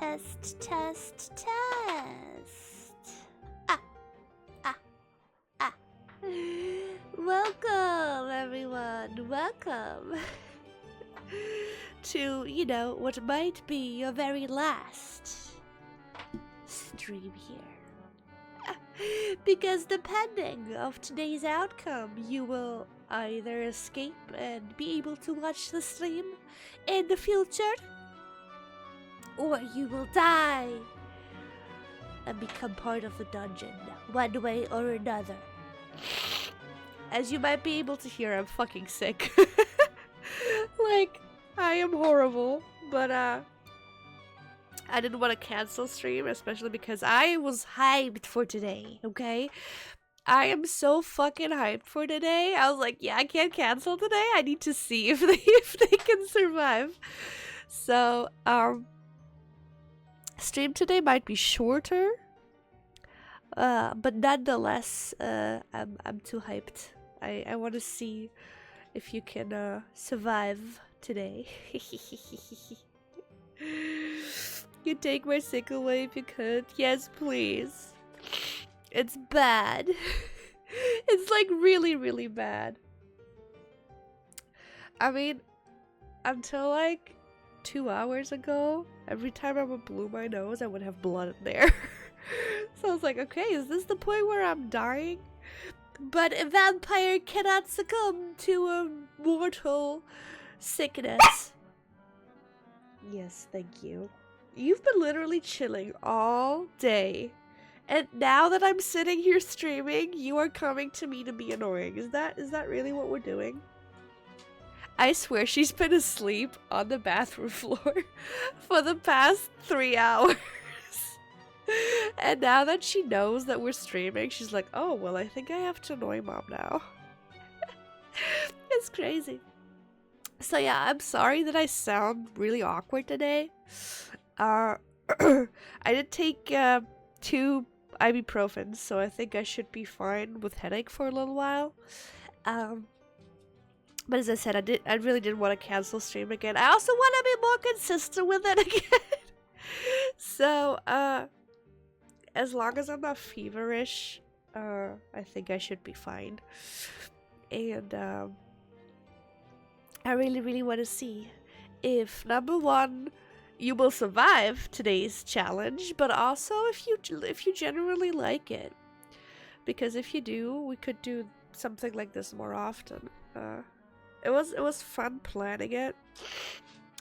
Test, test, test. welcome to, you know, what might be your very last stream here. Because depending of today's outcome, you will either escape and be able to watch the stream in the future, or you will die and become part of the dungeon, one way or another. As you might be able to hear, I'm fucking sick. Like, I am horrible, but I didn't want to cancel stream, especially because I was hyped for today, okay? I am so fucking hyped for today. I was like, yeah, I can't cancel today. I need to see if they can survive. So, stream today might be shorter, but nonetheless, I'm too hyped. I want to see if you can survive today. You take my sick away if you could. Yes, please. It's bad. It's like really, really bad. I mean, until like 2 hours ago, every time I would blow my nose, I would have blood in there. So I was like, okay, is this the point where I'm dying? But a vampire cannot succumb to a mortal sickness. Yes, thank you. You've been literally chilling all day. And now that I'm sitting here streaming, you are coming to me to be annoying. Is that really what we're doing? I swear she's been asleep on the bathroom floor for the past 3 hours. And now that she knows that we're streaming, she's like, oh, well, I think I have to annoy mom now. It's crazy. So yeah, I'm sorry that I sound really awkward today. I did take 2 ibuprofen, so I think I should be fine with headache for a little while. But as I said, I really didn't want to cancel stream again. I also want to be more consistent with it again. So, as long as I'm not feverish, I think I should be fine. And, I really, really want to see if, number one, you will survive today's challenge, but also if you generally like it. Because if you do, we could do something like this more often. It was fun planning it.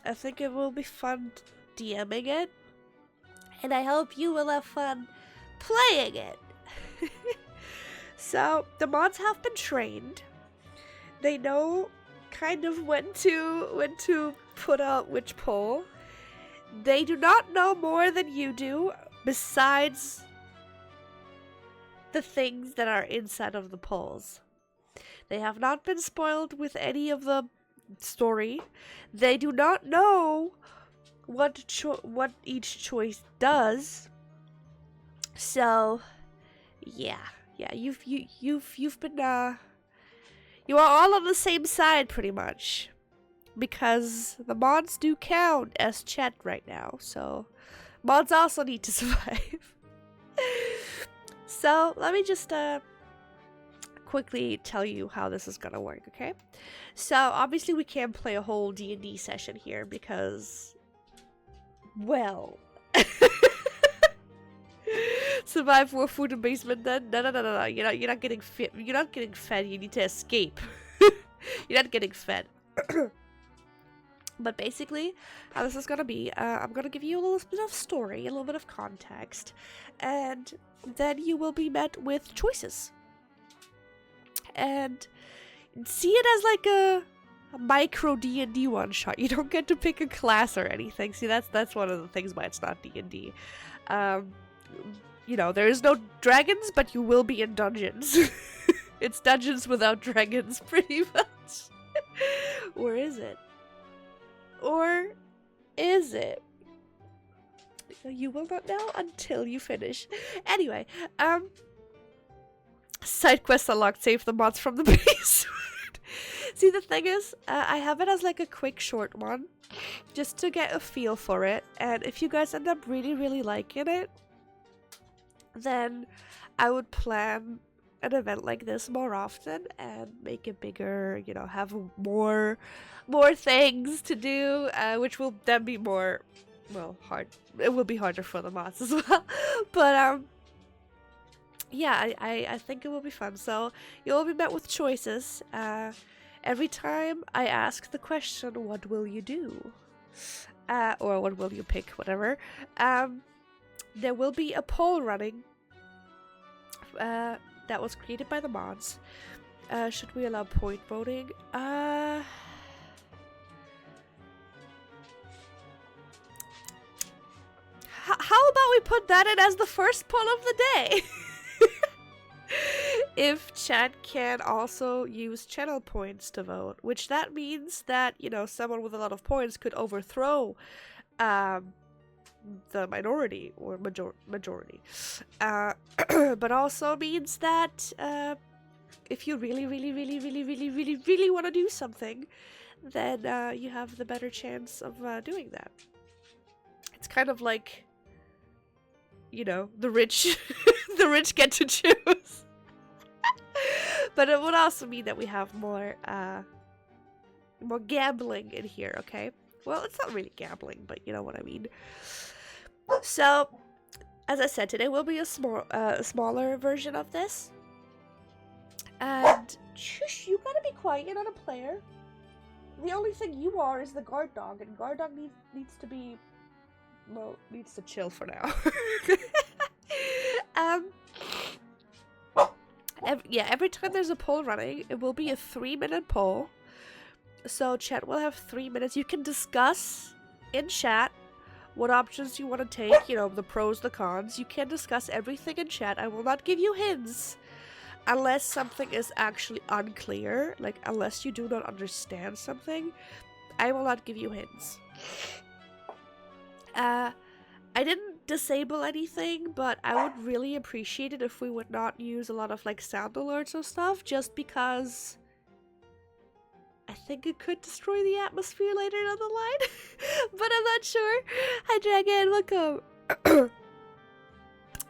I think it will be fun DMing it. And I hope you will have fun playing it. So, the mods have been trained. They know kind of when to put out which poll. They do not know more than you do, besides the things that are inside of the polls. They have not been spoiled with any of the story. They do not know what each choice does. So, yeah, you've been you are all on the same side pretty much, because the mods do count as chat right now. So, mods also need to survive. So, let me just quickly tell you how this is gonna work, okay? So, obviously we can't play a whole D&D session here because, well, survive for food in basement then? No. You're not getting fit. You're not getting fed. You need to escape. You're not getting fed. But basically, how this is gonna be, I'm gonna give you a little bit of story, a little bit of context, and then you will be met with choices. And see it as like a micro D&D one shot. You don't get to pick a class or anything. See, that's one of the things why it's not D&D. You know, there is no dragons, but you will be in dungeons. It's dungeons without dragons, pretty much. Or is it? Or is it? You will not know until you finish. Anyway, side quest unlocked. Save the mods from the basement. See, the thing is, I have it as like a quick short one, just to get a feel for it. And if you guys end up really, really liking it, then I would plan an event like this more often and make it bigger, you know, have more things to do, which will then be more, well, hard. It will be harder for the mods as well. But yeah, I think it will be fun. So you'll be met with choices. Every time I ask the question, what will you do? Or what will you pick, whatever. There will be a poll running that was created by the mods. Should we allow point voting? How about we put that in as the first poll of the day? If chat can also use channel points to vote, which that means that, you know, someone with a lot of points could overthrow the minority or majority. But also means that if you really want to do something, then you have the better chance of doing that. It's kind of like, you know, the rich the rich get to choose. But it would also mean that we have more gambling in here, okay? Well, it's not really gambling, but you know what I mean. So, as I said, today will be a smaller version of this. And shush, you gotta be quiet, you're not a player. The only thing you are is the guard dog, and guard dog needs to be, well, needs to chill for now. Every time there's a poll running, it will be a 3-minute poll. So chat will have 3 minutes. You can discuss in chat what options you want to take, you know, the pros, the cons. You can discuss everything in chat. I will not give you hints unless something is actually unclear, like unless you do not understand something. I will not give you hints. I didn't disable anything, but I would really appreciate it if we would not use a lot of like sound alerts or stuff, just because I think it could destroy the atmosphere later down the line. But I'm not sure. Hi Dragon, welcome.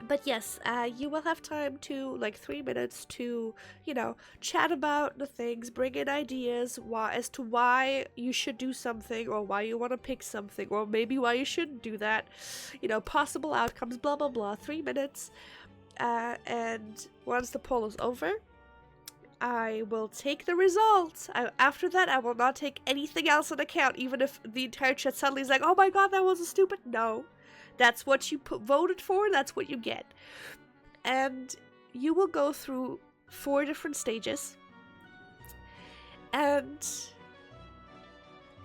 But yes, you will have time to, like, 3 minutes to, you know, chat about the things, bring in ideas as to why you should do something, or why you want to pick something, or maybe why you shouldn't do that. You know, possible outcomes, blah blah blah. 3 minutes. And once the poll is over, I will take the results. After that, I will not take anything else into account, even if the entire chat suddenly is like, oh my god, that was a stupid. No. That's what you voted for, that's what you get. And you will go through 4 different stages. And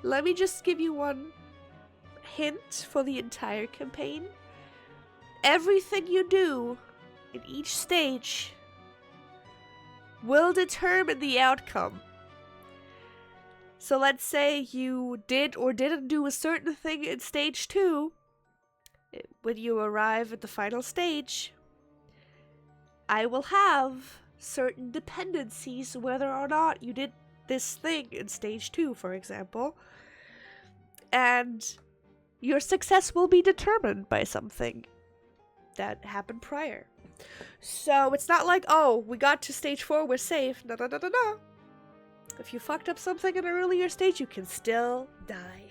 let me just give you one hint for the entire campaign. Everything you do in each stage will determine the outcome. So let's say you did or didn't do a certain thing in stage 2. When you arrive at the final stage, I will have certain dependencies whether or not you did this thing in stage 2, for example. And your success will be determined by something that happened prior. So it's not like, oh, we got to stage 4, we're safe. No, no, no, no, no. If you fucked up something in an earlier stage, you can still die.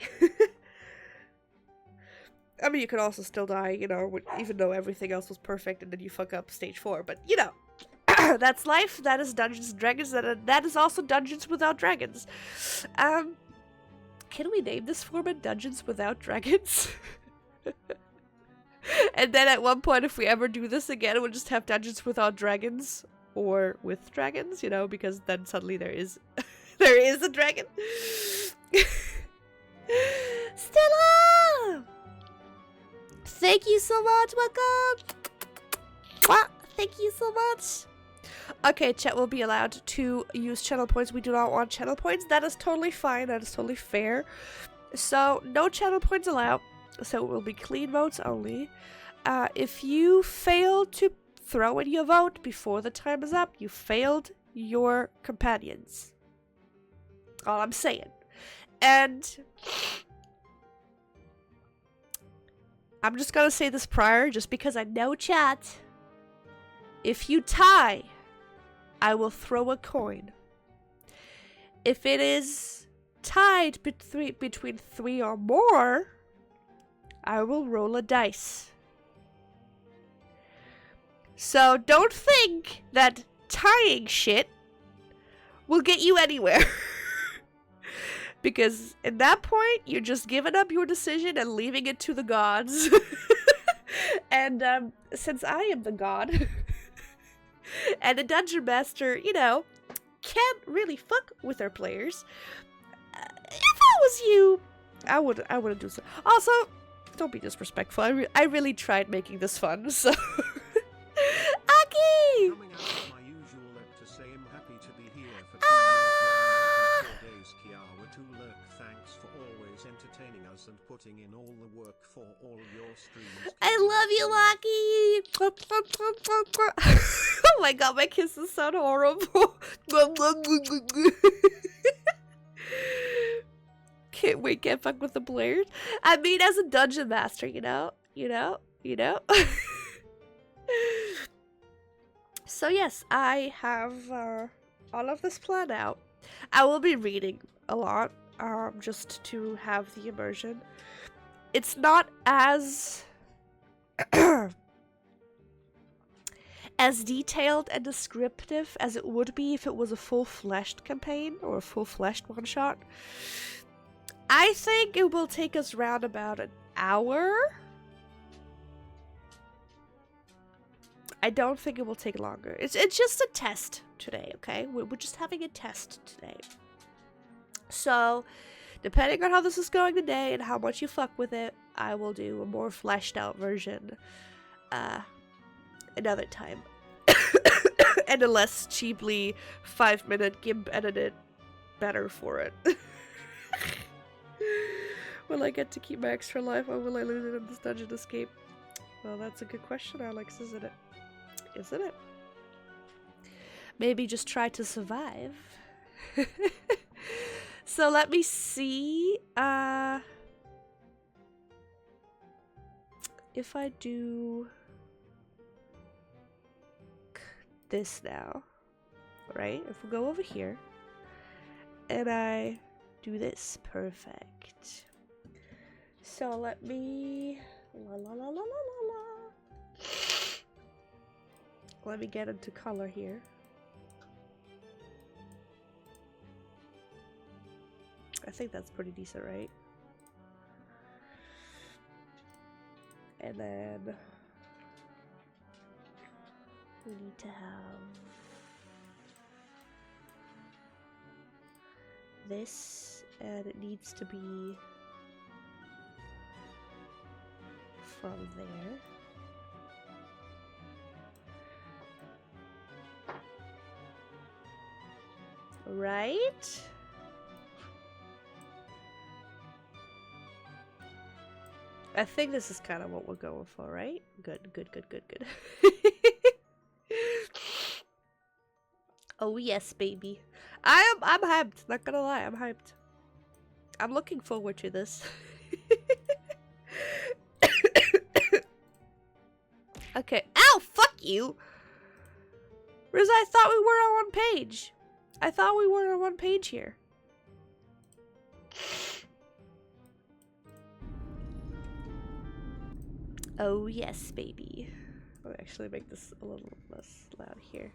I mean, you could also still die, you know, even though everything else was perfect and then you fuck up stage 4. But, you know, that's life. That is Dungeons and Dragons. That is also Dungeons Without Dragons. Can we name this format Dungeons Without Dragons? And then at one point, if we ever do this again, we'll just have Dungeons Without Dragons. Or with dragons, you know, because then suddenly there is a dragon. Stella! Thank you so much, welcome! Thank you so much! Okay, chat will be allowed to use channel points. We do not want channel points. That is totally fine. That is totally fair. So, no channel points allowed. So, it will be clean votes only. If you fail to throw in your vote before the time is up, you failed your companions. All I'm saying. And I'm just gonna say this prior, just because I know chat. If you tie I will throw a coin. If it is tied between 3 or more, I will roll a dice. So don't think that tying shit will get you anywhere. Because at that point, you're just giving up your decision and leaving it to the gods. And since I am the god, and the dungeon master, you know, can't really fuck with our players, if I was you, I wouldn't do so. Also, don't be disrespectful. I really tried making this fun, so. Aki! Coming out of my usual lip to say I'm happy to be here for 2 years, 4 days. Chiawara, thanks for always entertaining us and putting in all the work for all your streams. I love you, Aki! Oh my god, my kisses sound horrible. Can't wait, can't fuck with the players. I mean, as a dungeon master, you know. So yes, I have all of this planned out. I will be reading a lot, just to have the immersion. It's not as as detailed and descriptive as it would be if it was a full-fleshed campaign or a full-fleshed one-shot. I think it will take us round about an hour. I don't think it will take longer. It's just a test today, okay? We're just having a test today. So, depending on how this is going today and how much you fuck with it, I will do a more fleshed out version another time. And a less cheaply 5-minute GIMP edited better for it. Will I get to keep my extra life or will I lose it in this dungeon escape? Well, that's a good question, Alex, isn't it? Isn't it? Maybe just try to survive. So let me see. If I do this now, right? If we go over here and I do this, perfect. So let me let me get into color here. I think that's pretty decent, right? And then we need to have this, and it needs to be from there. Right? I think this is kind of what we're going for, right? Good. Oh yes, baby. I'm hyped, not gonna lie, I'm hyped. I'm looking forward to this. Okay. Ow, fuck you! Riz, I thought we were on one page. I thought we were on one page here. Oh yes, baby. I'll actually make this a little less loud here.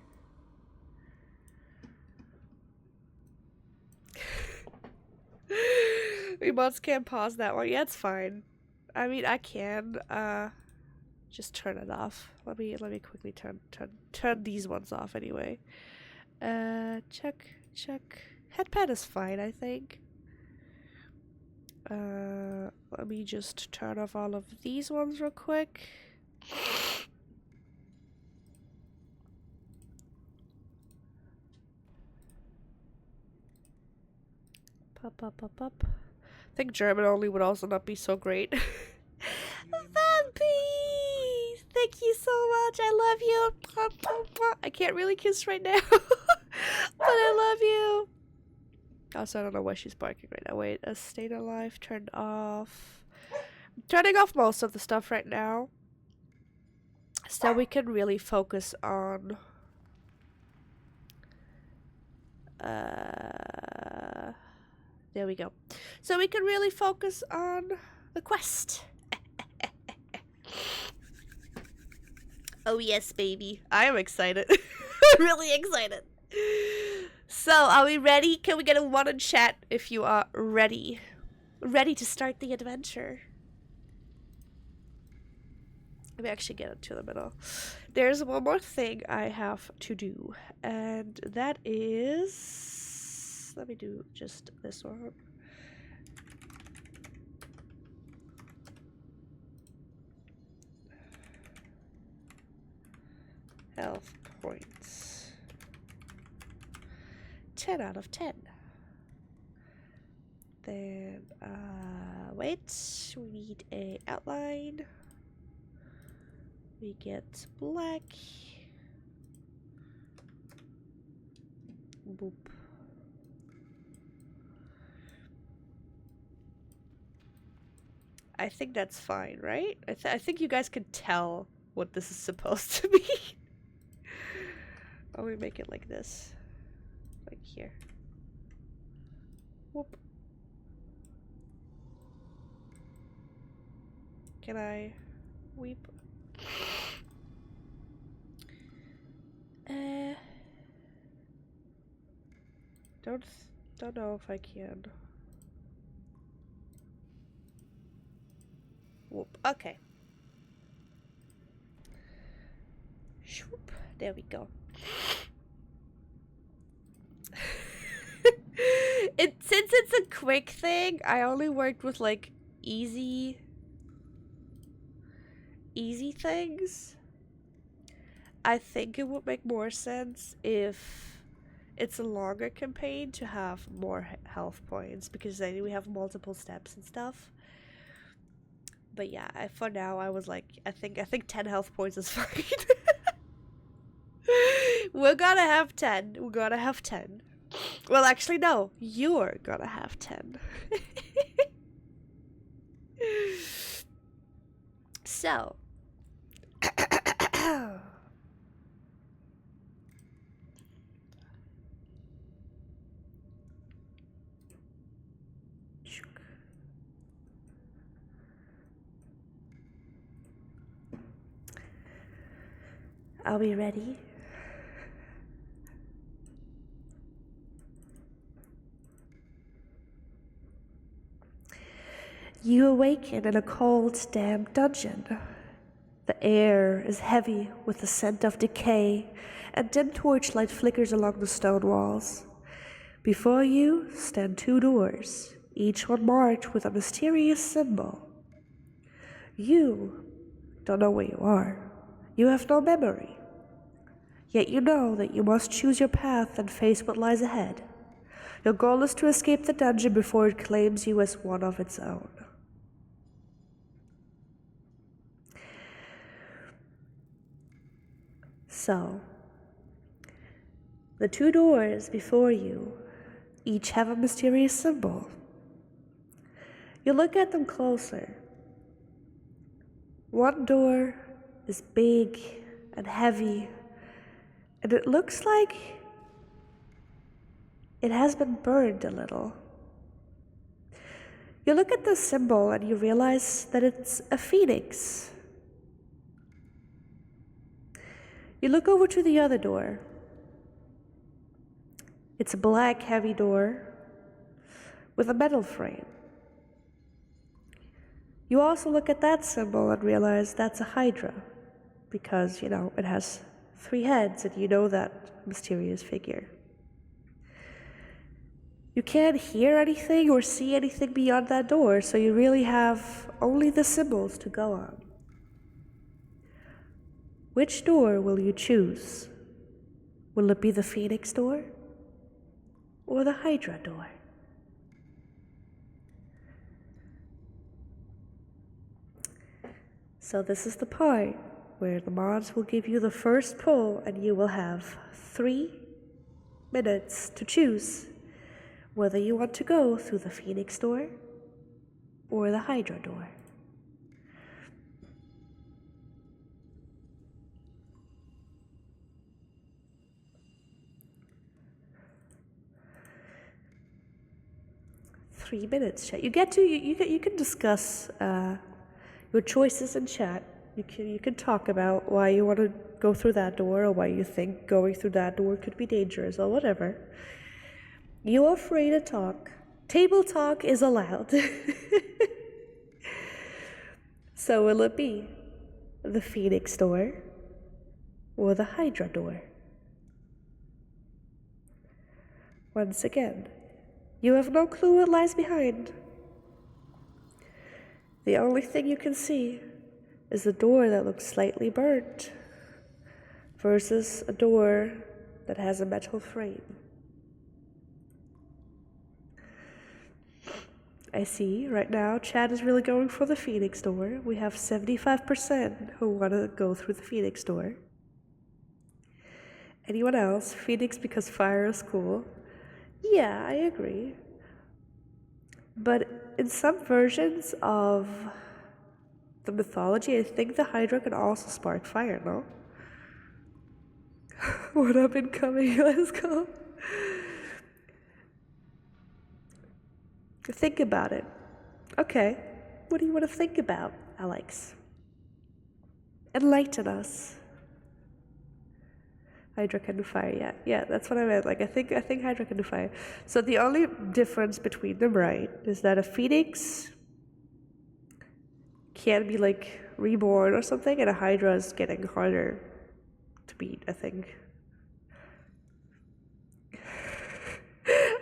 We mods can't pause that one. Yeah, it's fine. I mean, I can. Just turn it off. Let me quickly turn these ones off anyway. Check. Headpad is fine, I think. Let me just turn off all of these ones real quick. Pop. I think German only would also not be so great. Vampy! Thank you so much. I love you. I can't really kiss right now. But I love you. Also, I don't know why she's barking right now. Wait, a state of life turned off. I'm turning off most of the stuff right now, so we can really focus on There we go. So we can really focus on the quest. Oh yes, baby. I'm excited. Really excited. So, are we ready? Can we get a 1 in chat if you are ready? Ready to start the adventure. Let me actually get into the middle. There's one more thing I have to do, and that is... Let me do just this one. Health points. 10 out of 10. Then, wait, we need a outline. We get black. Boop. I think that's fine, right? I think you guys can tell what this is supposed to be. Oh, we make it like this. Like here. Whoop. Can I weep? Don't know if I can. Whoop. Okay. Shoop. There we go. Since it's a quick thing, I only worked with like easy things. I think it would make more sense if it's a longer campaign to have more health points, because then we have multiple steps and stuff. But yeah, for now I was like, I think 10 health points is fine. We're gonna have 10. We're gonna have 10. Well, actually, no. You're gonna have 10. So. Are we ready? You awaken in a cold, damp dungeon. The air is heavy with the scent of decay, and dim torchlight flickers along the stone walls. Before you stand 2 doors, each one marked with a mysterious symbol. You don't know where you are. You have no memory. Yet you know that you must choose your path and face what lies ahead. Your goal is to escape the dungeon before it claims you as one of its own. So, the 2 doors before you each have a mysterious symbol. You look at them closer. One door is big and heavy, and it looks like it has been burned a little. You look at the symbol and you realize that it's a phoenix. You look over to the other door. It's a black, heavy door with a metal frame. You also look at that symbol and realize that's a hydra, because, you know, it has 3 heads and you know that mysterious figure. You can't hear anything or see anything beyond that door, so you really have only the symbols to go on. Which door will you choose? Will it be the Phoenix door or the Hydra door? So this is the part where the mods will give you the first pull, and you will have 3 minutes to choose whether you want to go through the Phoenix door or the Hydra door. 3 minutes, chat. You get to you can discuss your choices in chat. You can talk about why you want to go through that door, or why you think going through that door could be dangerous, or whatever. You are free to talk. Table talk is allowed. So will it be the Phoenix door or the Hydra door? Once again, you have no clue what lies behind. The only thing you can see is a door that looks slightly burnt versus a door that has a metal frame. I see right now Chad is really going for the Phoenix door. We have 75% who want to go through the Phoenix door. Anyone else? Phoenix because fire is cool. Yeah, I agree. But in some versions of the mythology, I think the Hydra can also spark fire, no? What up, incoming? Let's go. Think about it. Okay, what do you want to think about, Alex? Enlighten us. Hydra can do fire, yeah, that's what I meant. Like, I think Hydra can do fire. So the only difference between them, right, is that a Phoenix can be like reborn or something, and a Hydra is getting harder to beat, I think.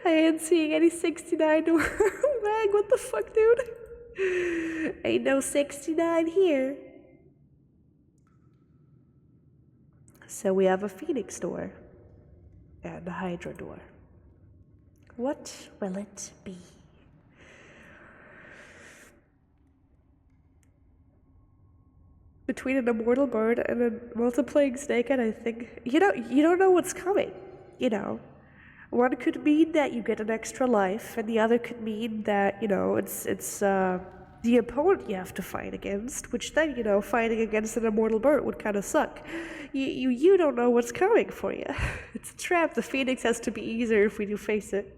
I ain't seeing any 69 door. Mag, what the fuck, dude? Ain't no 69 here. So we have a Phoenix door and a Hydra door. What will it be? Between an immortal bird and a multiplying snakehead, I think you don't know what's coming, you know. One could mean that you get an extra life, and the other could mean that, you know, it's the opponent you have to fight against, which then, you know, fighting against an immortal bird would kind of suck. You don't know what's coming for you. It's a trap. The Phoenix has to be easier if we do face it.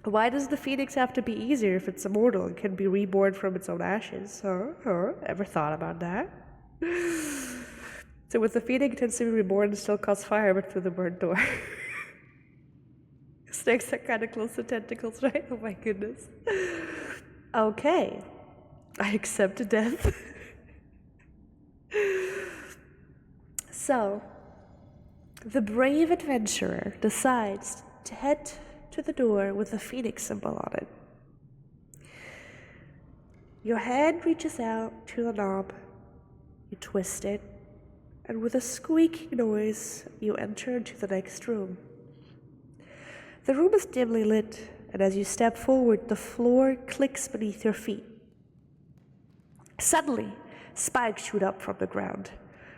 Why does the Phoenix have to be easier if it's immortal and can be reborn from its own ashes? Ever thought about that? So with the Phoenix, it tends to be reborn and still cause fire, but through the burnt door. Snakes are kind of close to tentacles, right? Oh my goodness. Okay. I accept death. So, the brave adventurer decides to head to the door with the Phoenix symbol on it. Your hand reaches out to the knob, you twist it, and with a squeaking noise, you enter into the next room. The room is dimly lit, and as you step forward, the floor clicks beneath your feet. Suddenly, spikes shoot up from the ground.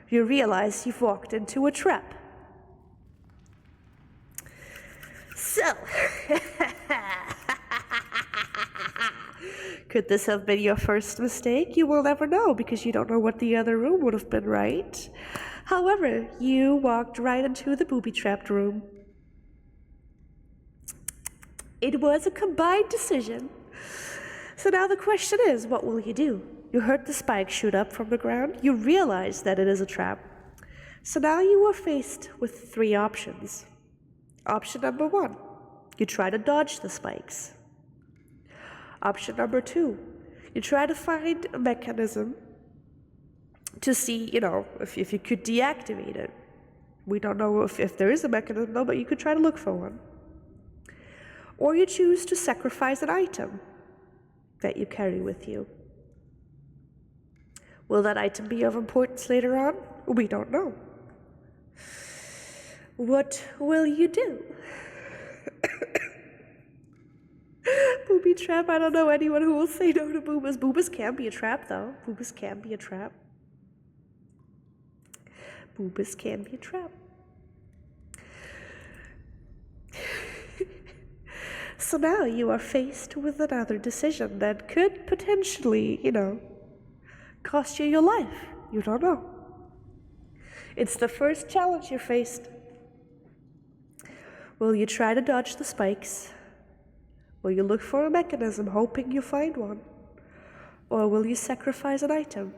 You realize you've walked into a trap. So, could this have been your first mistake? You will never know because you don't know what the other room would have been, right? However, you walked right into the booby-trapped room. It was a combined decision. So now the question is, what will you do? You heard the spike shoot up from the ground. You realize that it is a trap. So now you are faced with 3 options. Option number 1, you try to dodge the spikes. Option number 2, you try to find a mechanism to see, you know, if you could deactivate it. We don't know if there is a mechanism, though, but you could try to look for one. Or you choose to sacrifice an item that you carry with you. Will that item be of importance later on? We don't know. What will you do? Booby trap, I don't know anyone who will say no to boobas. Boobas can be a trap, though. Boobas can be a trap. Boobas can be a trap. So now you are faced with another decision that could potentially, you know, cost you your life. You don't know. It's the first challenge you're faced. Will you try to dodge the spikes? Will you look for a mechanism hoping you find one? Or will you sacrifice an item?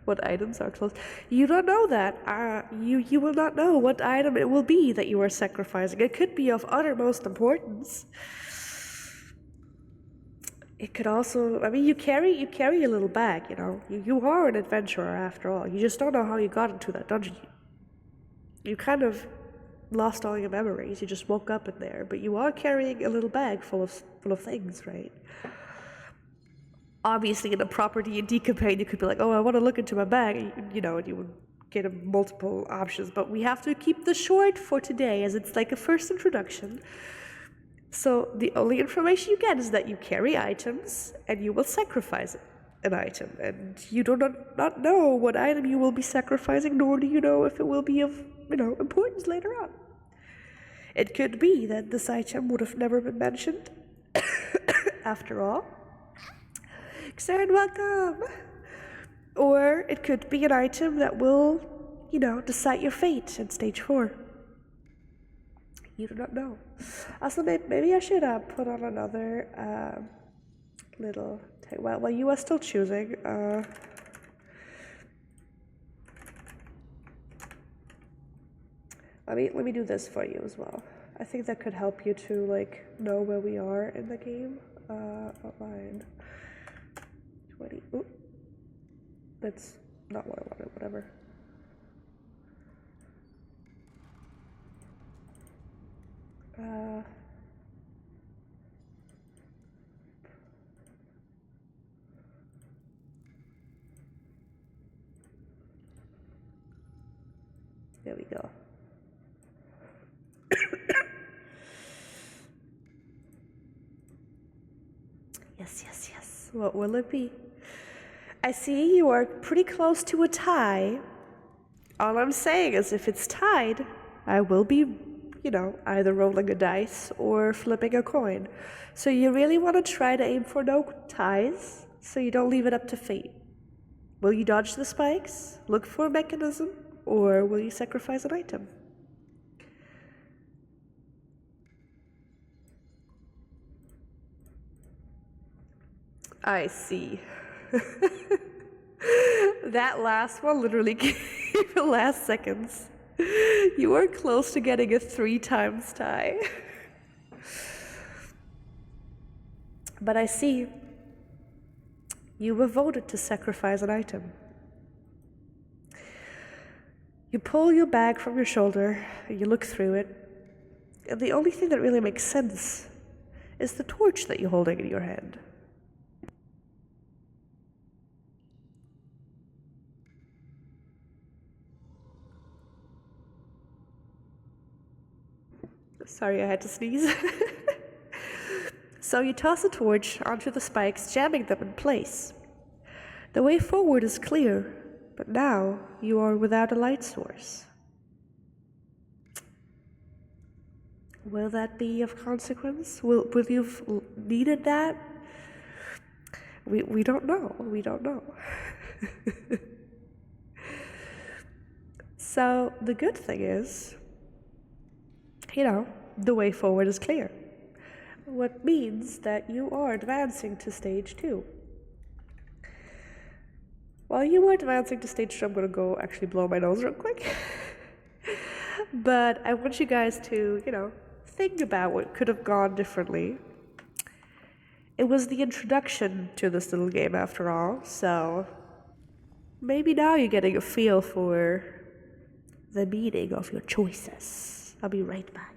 What items are close? You don't know that. You will not know what item it will be that you are sacrificing. It could be of uttermost importance. It could also, I mean, you carry a little bag, you know. You are an adventurer after all. You just don't know how you got into that dungeon. You kind of lost all your memories. You just woke up in there, but you are carrying a little bag full of things, right? Obviously, in a proper D&D campaign, you could be like, oh, I want to look into my bag, you know, and you would get multiple options. But we have to keep this short for today, as it's like a first introduction. So the only information you get is that you carry items, and you will sacrifice an item. And you do not know what item you will be sacrificing, nor do you know if it will be of, you know, importance later on. It could be that this item would have never been mentioned, after all. Xern, welcome! Or it could be an item that will, you know, decide your fate in stage 4. You do not know. Also, maybe I should put on another little thing. While you are still choosing, let me do this for you as well. I think that could help you to like know where we are in the game. Outline 20. Ooh, that's not what I wanted. Whatever. There we go. Yes. What will it be? I see you are pretty close to a tie. All I'm saying is if it's tied, I will be, you know, either rolling a dice or flipping a coin. So you really want to try to aim for no ties, so you don't leave it up to fate. Will you dodge the spikes, look for a mechanism, or will you sacrifice an item? I see. That last one literally came in the last seconds. You were close to getting a 3 times tie. But I see. You were voted to sacrifice an item. You pull your bag from your shoulder, and you look through it, and the only thing that really makes sense is the torch that you're holding in your hand. Sorry, I had to sneeze. So you toss the torch onto the spikes, jamming them in place. The way forward is clear, but now you are without a light source. Will that be of consequence? Will you've needed that? We don't know. We don't know. So the good thing is, you know, the way forward is clear. What means that you are advancing to stage 2. While you are advancing to stage 2, I'm going to go actually blow my nose real quick. But I want you guys to, you know, think about what could have gone differently. It was the introduction to this little game after all, so maybe now you're getting a feel for the meaning of your choices. I'll be right back.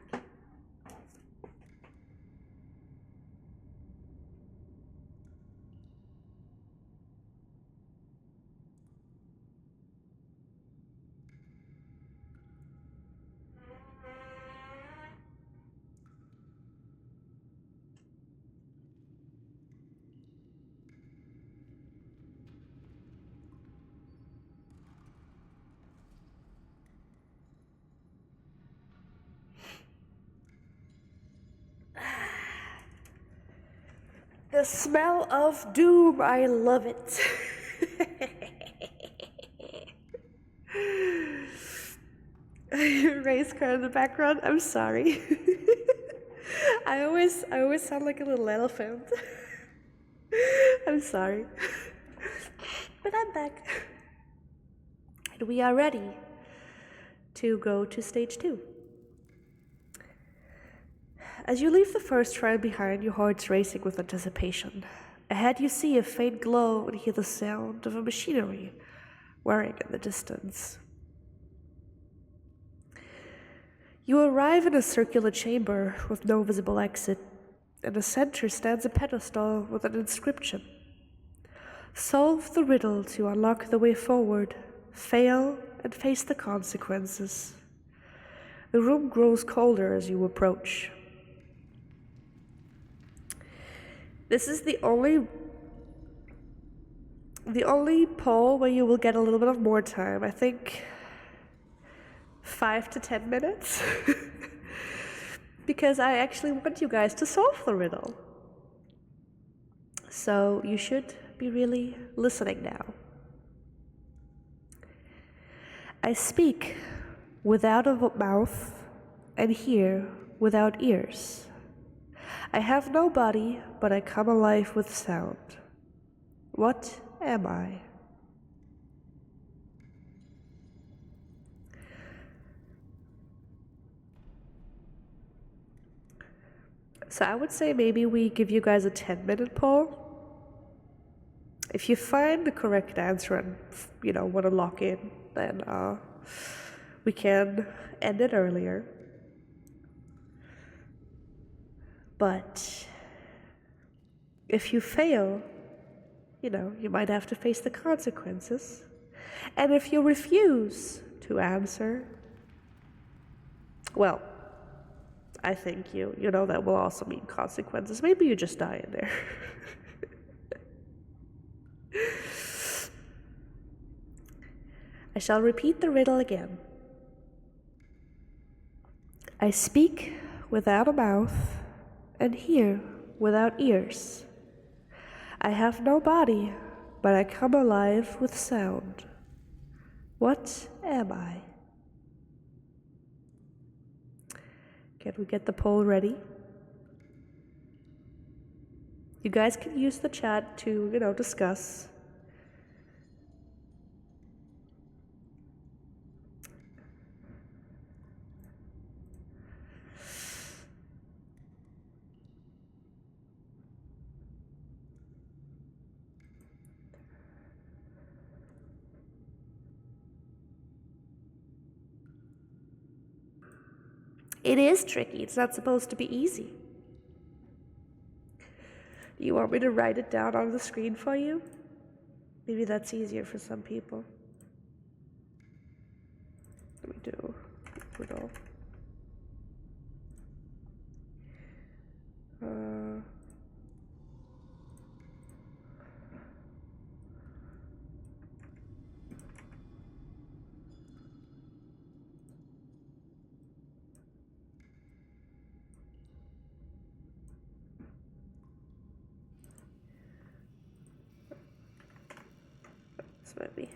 The smell of doom, I love it. Race car in the background. I'm sorry. I always sound like a little elephant. I'm sorry. But I'm back. And we are ready to go to stage 2. As you leave the first trial behind, your heart's racing with anticipation. Ahead you see a faint glow and hear the sound of a machinery whirring in the distance. You arrive in a circular chamber with no visible exit. In the center stands a pedestal with an inscription. Solve the riddle to unlock the way forward. Fail and face the consequences. The room grows colder as you approach. This is the only poll where you will get a little bit of more time. I think 5 to 10 minutes. Because I actually want you guys to solve the riddle. So you should be really listening now. I speak without a mouth and hear without ears. I have no body, but I come alive with sound. What am I? So I would say maybe we give you guys a 10-minute poll. If you find the correct answer and, want to lock in, then we can end it earlier. But if you fail, you might have to face the consequences. And if you refuse to answer, well, I think that will also mean consequences. Maybe you just die in there. I shall repeat the riddle again. I speak without a mouth and hear without ears. I have no body, but I come alive with sound. What am I? Can we get the poll ready? You guys can use the chat to, discuss. It is tricky. It's not supposed to be easy. Do you want me to write it down on the screen for you? Maybe that's easier for some people. Let me do riddle. This might be.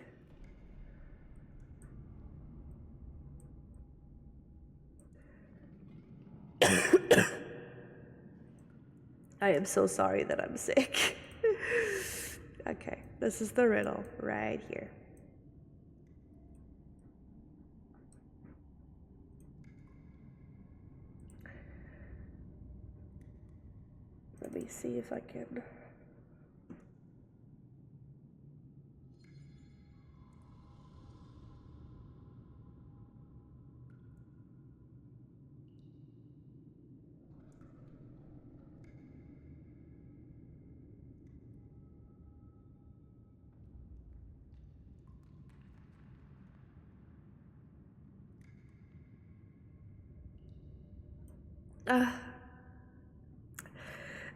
I am so sorry that I'm sick. Okay, this is the riddle right here. Let me see if I can.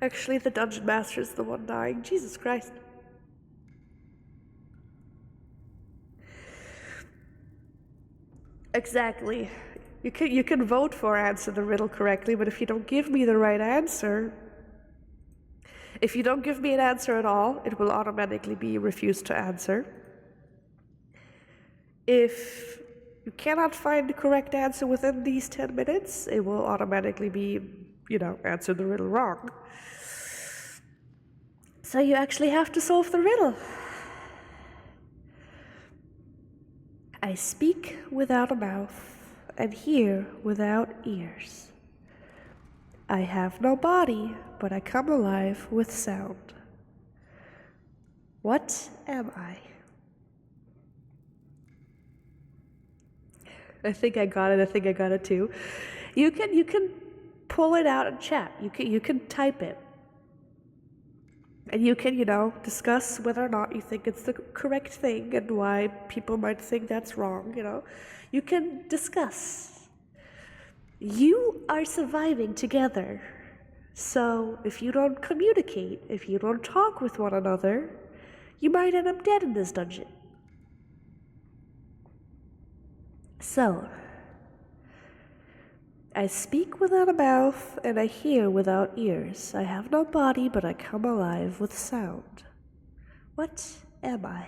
Actually, the Dungeon Master is the one dying. Jesus Christ. Exactly. You can vote for answer the riddle correctly, but if you don't give me the right answer, if you don't give me an answer at all, it will automatically be refused to answer. If you you cannot find the correct answer within these 10 minutes, it will automatically be, answer the riddle wrong. So you actually have to solve the riddle. I speak without a mouth and hear without ears. I have no body, but I come alive with sound. What am I? I think I got it. I think I got it too. You can pull it out in chat. You can type it. And you can, discuss whether or not you think it's the correct thing and why people might think that's wrong, You can discuss. You are surviving together. So if you don't communicate, if you don't talk with one another, you might end up dead in this dungeon. So, I speak without a mouth and I hear without ears. I have no body, but I come alive with sound. What am I?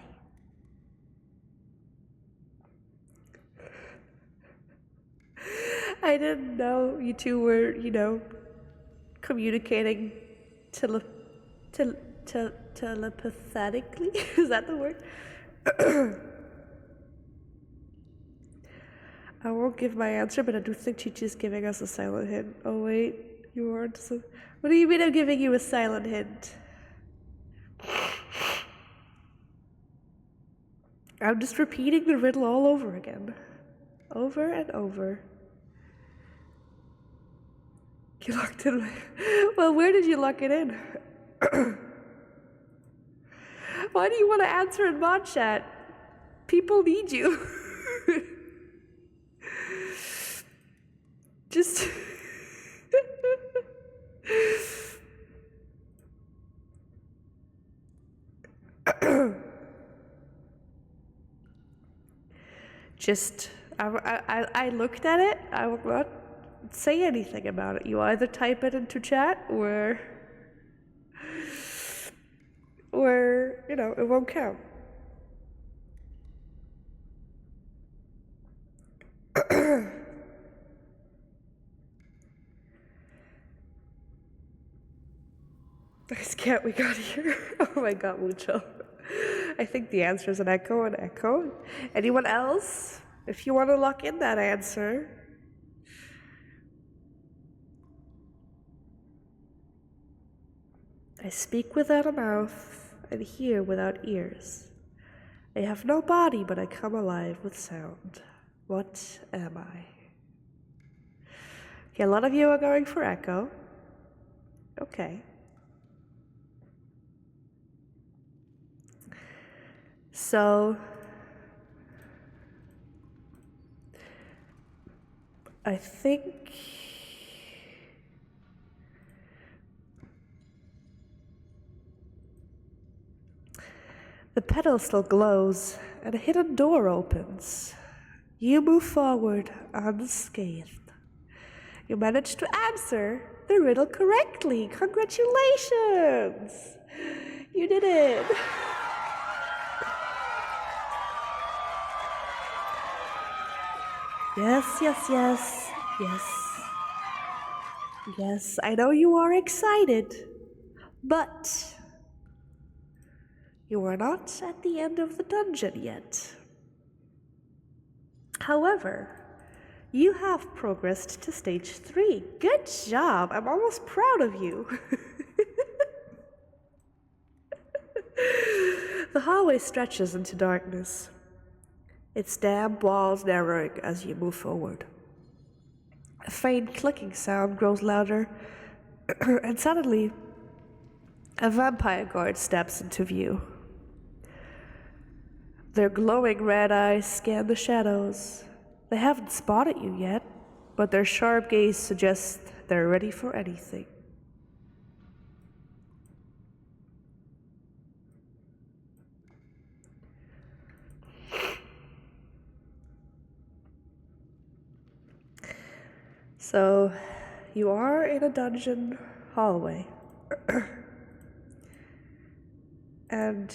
I didn't know you two were, communicating telepathically. Is that the word? I won't give my answer, but I do think Chichi's giving us a silent hint. Oh wait, you aren't. What do you mean I'm giving you a silent hint? I'm just repeating the riddle all over again. Over and over. You locked it in. Well, where did you lock it in? Why do you want to answer in bot chat? People need you. Just I looked at it. I will not say anything about it. You either type it into chat or it won't count. Nice cat we got here. Oh my god, mucho. I think the answer is an echo, an echo. Anyone else? If you want to lock in that answer. I speak without a mouth and hear without ears. I have no body, but I come alive with sound. What am I? Okay, a lot of you are going for echo. Okay. So, I think the pedal still glows and a hidden door opens. You move forward unscathed. You managed to answer the riddle correctly. Congratulations! You did it! Yes, yes, yes, yes. Yes, I know you are excited, but you are not at the end of the dungeon yet. However, you have progressed to stage 3. Good job! I'm almost proud of you. The hallway stretches into darkness, its damp walls narrowing as you move forward. A faint clicking sound grows louder, and suddenly, a vampire guard steps into view. Their glowing red eyes scan the shadows. They haven't spotted you yet, but their sharp gaze suggests they're ready for anything. So, you are in a dungeon hallway. And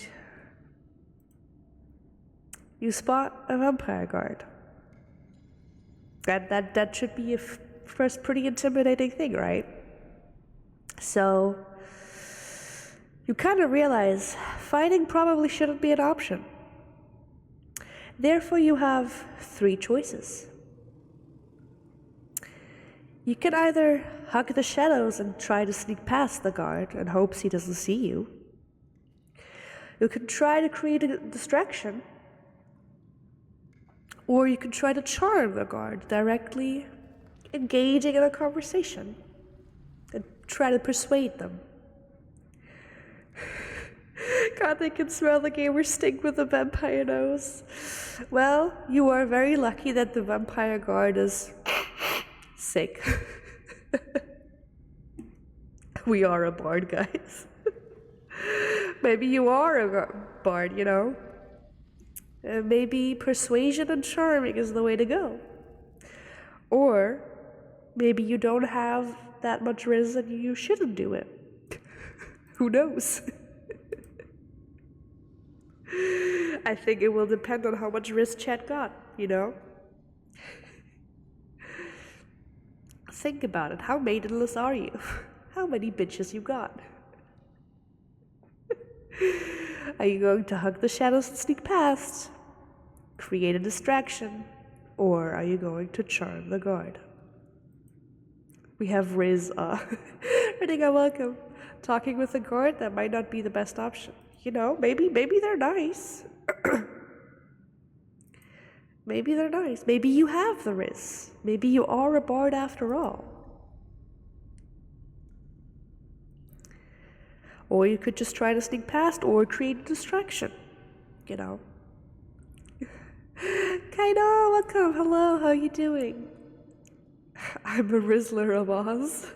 you spot a vampire guard. That should be a first pretty intimidating thing, right? So you kind of realize fighting probably shouldn't be an option. Therefore, you have 3 choices. You can either hug the shadows and try to sneak past the guard in hopes he doesn't see you. You can try to create a distraction, or you can try to charm the guard, directly engaging in a conversation and try to persuade them. God, they can smell the gamer stink with a vampire nose. Well, you are very lucky that the vampire guard is sick. We are a bard, guys. Maybe you are a bard, you know? Maybe persuasion and charming is the way to go. Or maybe you don't have that much riz and you shouldn't do it. Who knows? I think it will depend on how much riz chat got, you know? Think about it. How maidenless are you? How many bitches you got? Are you going to hug the shadows and sneak past? Create a distraction? Or are you going to charm the guard? We have Riz, Riddiga, welcome. Talking with the guard, that might not be the best option. You know, maybe they're nice. Maybe they're nice. Maybe you have the Riz. Maybe you are a bard after all. Or you could just try to sneak past or create a distraction, you know. Kaido, welcome. Hello, how are you doing? I'm a Rizzler of Oz.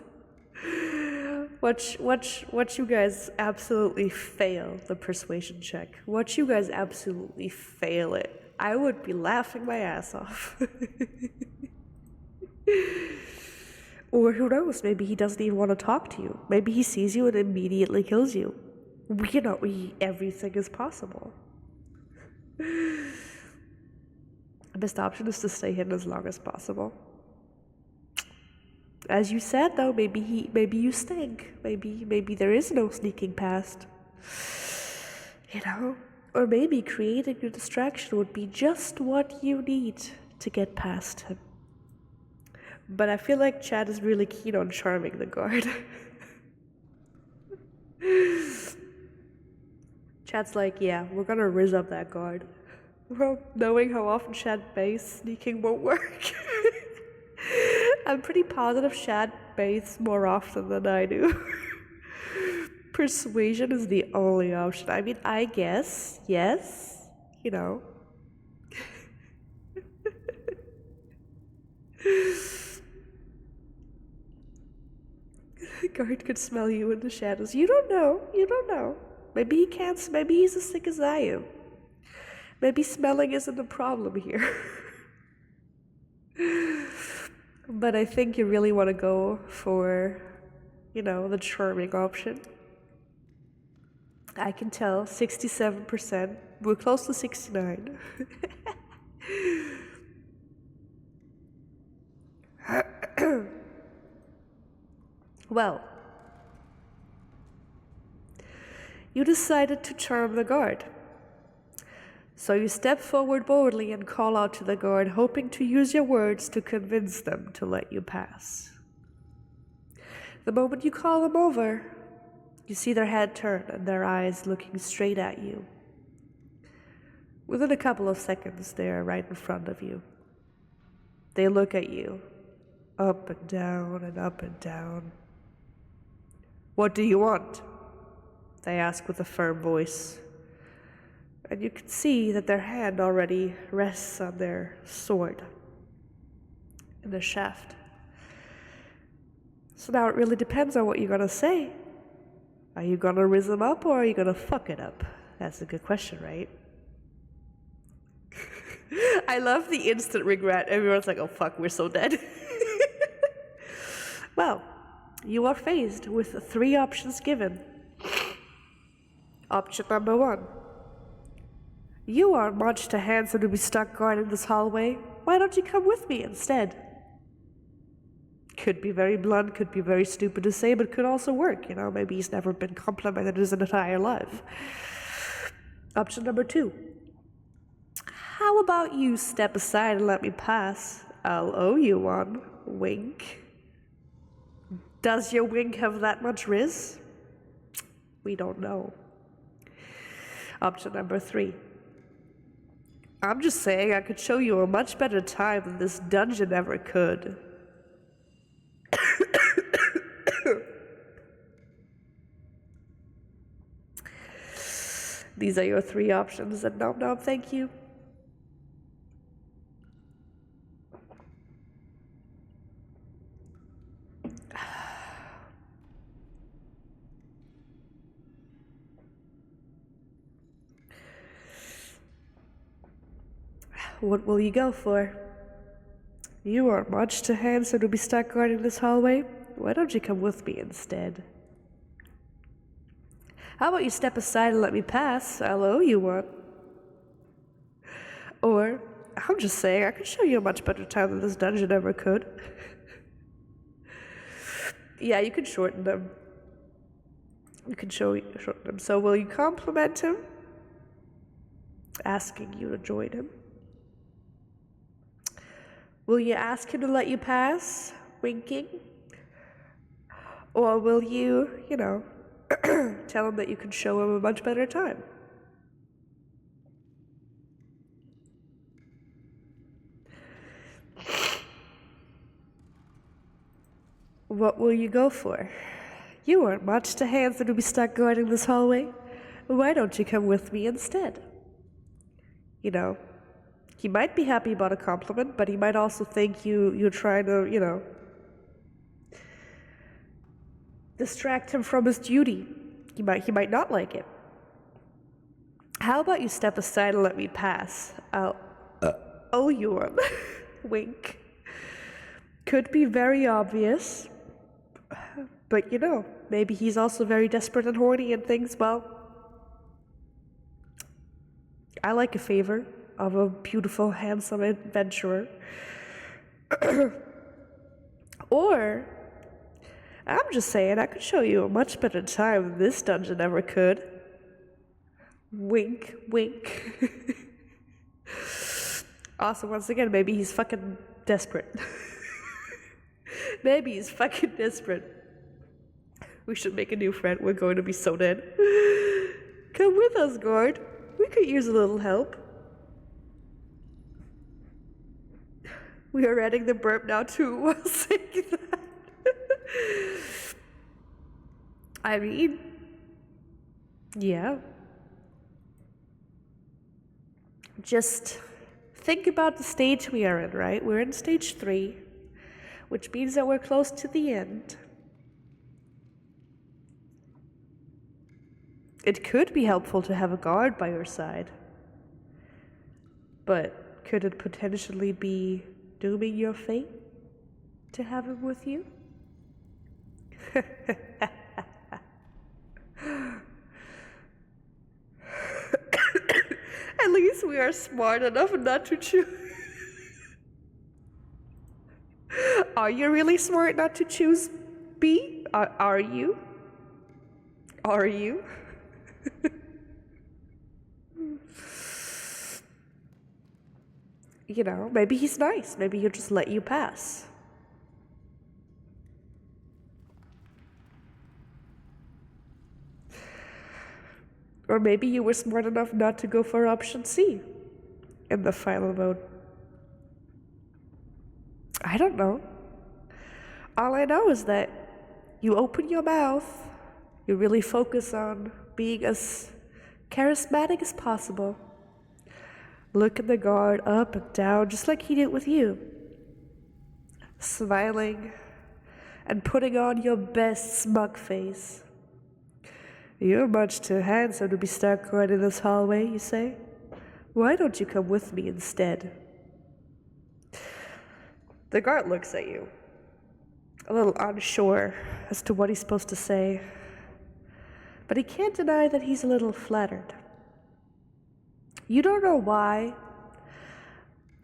Watch you guys absolutely fail the persuasion check. Watch you guys absolutely fail it. I would be laughing my ass off. Or who knows, maybe he doesn't even want to talk to you. Maybe he sees you and immediately kills you. You know, everything is possible. The best option is to stay hidden as long as possible. As you said, though, maybe you stink. Maybe there is no sneaking past. You know? Or maybe creating a distraction would be just what you need to get past him. But I feel like Chad is really keen on charming the guard. Chad's like, yeah, we're gonna rizz up that guard. Well, knowing how often Chad baits, sneaking won't work. I'm pretty positive Chad baits more often than I do. Persuasion is the only option. I mean, I guess, yes, you know. Guard could smell you in the shadows. You don't know. Maybe he can't, maybe he's as sick as I am. Maybe smelling isn't a problem here. But I think you really want to go for, you know, the charming option. I can tell, 67%. We're close to 69. Well, you decided to charm the guard. So you step forward boldly and call out to the guard, hoping to use your words to convince them to let you pass. The moment you call them over, you see their head turn and their eyes looking straight at you. Within a couple of seconds, they are right in front of you. They look at you, up and down and up and down. What do you want? They ask with a firm voice. And you can see that their hand already rests on their sword in the shaft. So now it really depends on what you're gonna say. Are you gonna rizz them up or are you gonna fuck it up? That's a good question, right? I love the instant regret. Everyone's like, oh fuck, we're so dead. Well, you are faced with 3 options given. Option number 1. You are much too handsome to be stuck guarding this hallway, why don't you come with me instead? Could be very blunt, could be very stupid to say, but could also work, you know? Maybe he's never been complimented his entire life. Option number 2. How about you step aside and let me pass? I'll owe you one. Wink. Does your wink have that much riz? We don't know. Option number 3. I'm just saying I could show you a much better time than this dungeon ever could. These are your 3 options, and no, thank you. What will you go for? You are much too handsome to be stuck guarding this hallway. Why don't you come with me instead? How about you step aside and let me pass? I'll owe you one. Or, I'm just saying, I could show you a much better time than this dungeon ever could. Yeah, you can shorten them. You can shorten them. So will you compliment him? Asking you to join him. Will you ask him to let you pass? Winking. Or will you, tell him that you can show him a much better time? What will you go for? You aren't much too handsome to be stuck guarding this hallway. Why don't you come with me instead? He might be happy about a compliment, but he might also think you're trying to, distract him from his duty. He might not like it. How about you step aside and let me pass? I'll owe you one. Wink. Could be very obvious, but maybe he's also very desperate and horny and thinks, well, I like a favor of a beautiful, handsome adventurer. Or, I'm just saying, I could show you a much better time than this dungeon ever could. Wink, wink. Also, once again, maybe he's fucking desperate. Maybe he's fucking desperate. We should make a new friend. We're going to be so dead. Come with us, guard. We could use a little help. We are adding the burp now too while saying that. I mean, yeah. Just think about the stage we are in, right? We're in stage 3, which means that we're close to the end. It could be helpful to have a guard by your side, but could it potentially be dooming your fate to have him with you? At least we are smart enough not to choose. Are you really smart not to choose B? Are you? Are you? Maybe he's nice. Maybe he'll just let you pass. Or maybe you were smart enough not to go for option C in the final vote. I don't know. All I know is that you open your mouth, you really focus on being as charismatic as possible. Look at the guard up and down, just like he did with you. Smiling and putting on your best smug face. You're much too handsome to be stuck right in this hallway, you say? Why don't you come with me instead? The guard looks at you, a little unsure as to what he's supposed to say, but he can't deny that he's a little flattered. You don't know why,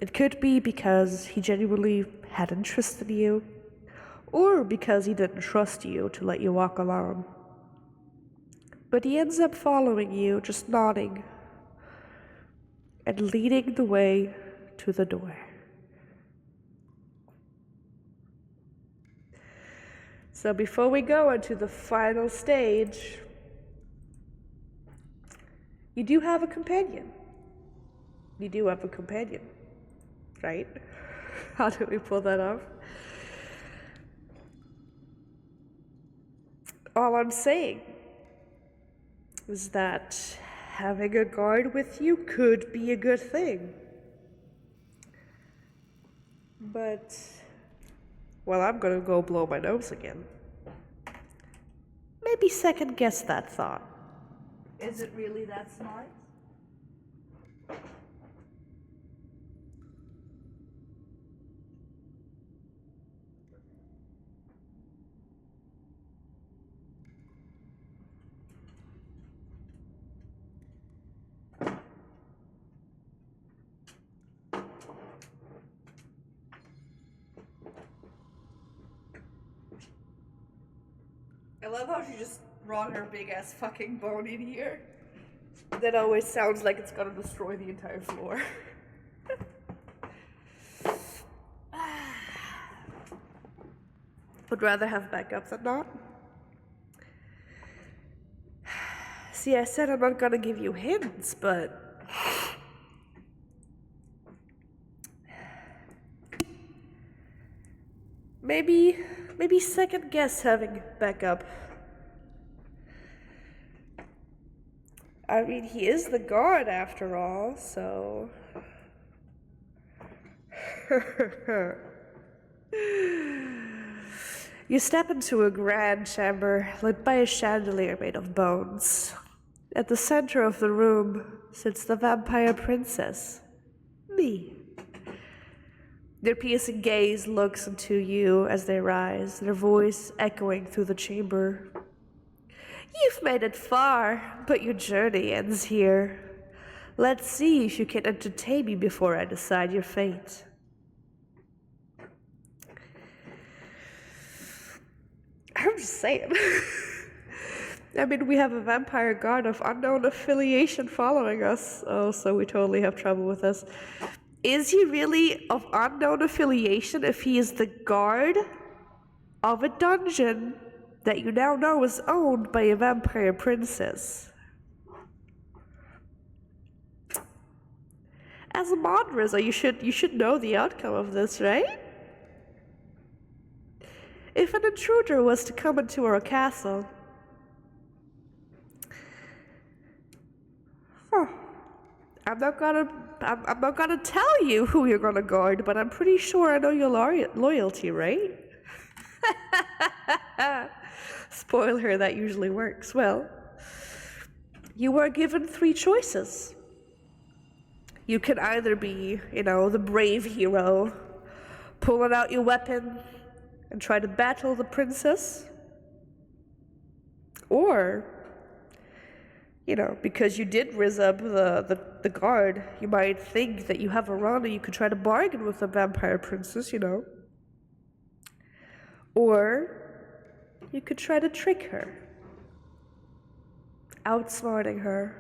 It could be because he genuinely had interest in you, or because he didn't trust you to let you walk alone. But he ends up following you, just nodding, and leading the way to the door. So before we go into the final stage, you do have a companion. You do have a companion, right? How do we pull that off? All I'm saying is that having a guard with you could be a good thing. But, well, I'm gonna go blow my nose again. Maybe second guess that thought. Is it really that smart? I love how she just brought her big ass fucking bone in here. That always sounds like it's gonna destroy the entire floor. Would rather have backup than not. See, I said I'm not gonna give you hints, but maybe second guess having backup. I mean, he is the guard after all, so. You step into a grand chamber lit by a chandelier made of bones. At the center of the room sits the vampire princess, me. Their piercing gaze looks into you as they rise, their voice echoing through the chamber. You've made it far, but your journey ends here. Let's see if you can entertain me before I decide your fate. I'm just saying. I mean, we have a vampire guard of unknown affiliation following us. Oh, so we totally have trouble with this. Is he really of unknown affiliation if he is the guard of a dungeon that you now know is owned by a vampire princess? As a Modriza, you should know the outcome of this, right? If an intruder was to come into our castle, I'm not gonna tell you who you're gonna guard, but I'm pretty sure I know your loyalty, right? Spoiler, that usually works. Well, you were given 3 choices. You can either be, the brave hero, pulling out your weapon and try to battle the princess, or, because you did rizz up the guard, you might think that you have a run and you could try to bargain with the vampire princess, Or you could try to trick her, outsmarting her.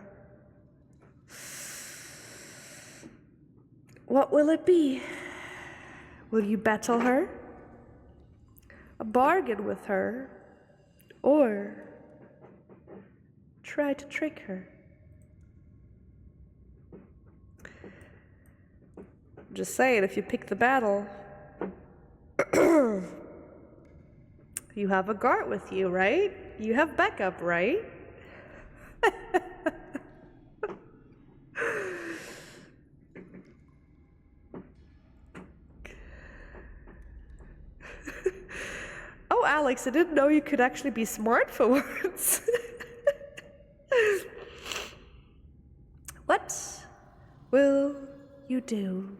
What will it be? Will you battle her, a bargain with her, or try to trick her? I'm just saying, if you pick the battle, you have a guard with you, right? You have backup, right? Oh, Alex, I didn't know you could actually be smart for once. What will you do?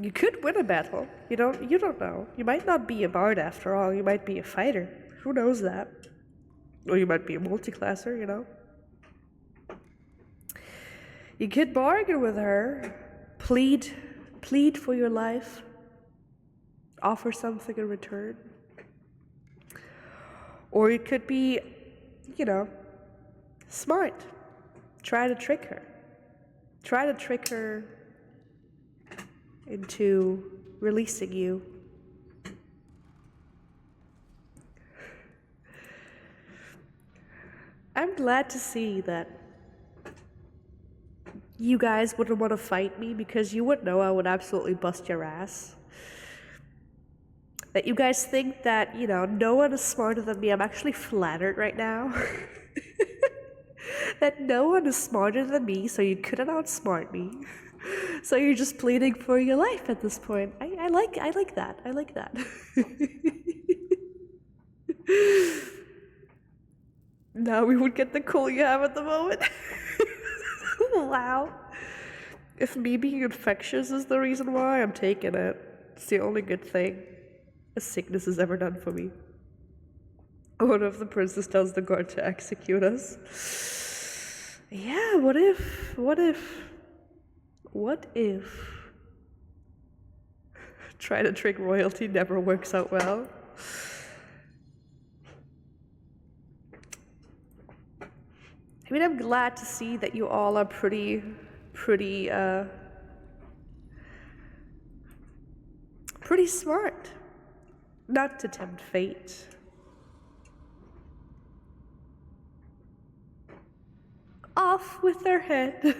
You could win a battle. You don't know. You might not be a bard after all. You might be a fighter. Who knows that? Or you might be a multiclasser, You could bargain with her, plead for your life, offer something in return. Or it could be, you know, smart. Try to trick her. Try to trick her into releasing you. I'm glad to see that you guys wouldn't want to fight me because you would know I would absolutely bust your ass. That you guys think that, you know, no one is smarter than me. I'm actually flattered right now. That no one is smarter than me, so you couldn't outsmart me. So you're just pleading for your life at this point. I like that. I like that. Now we would get the cool you have at the moment. Wow. If me being infectious is the reason why, I'm taking it. It's the only good thing a sickness has ever done for me. What if the princess tells the guard to execute us? Yeah, what if try to trick royalty never works out well? I mean, I'm glad to see that you all are pretty smart. Not to tempt fate. Off with their head.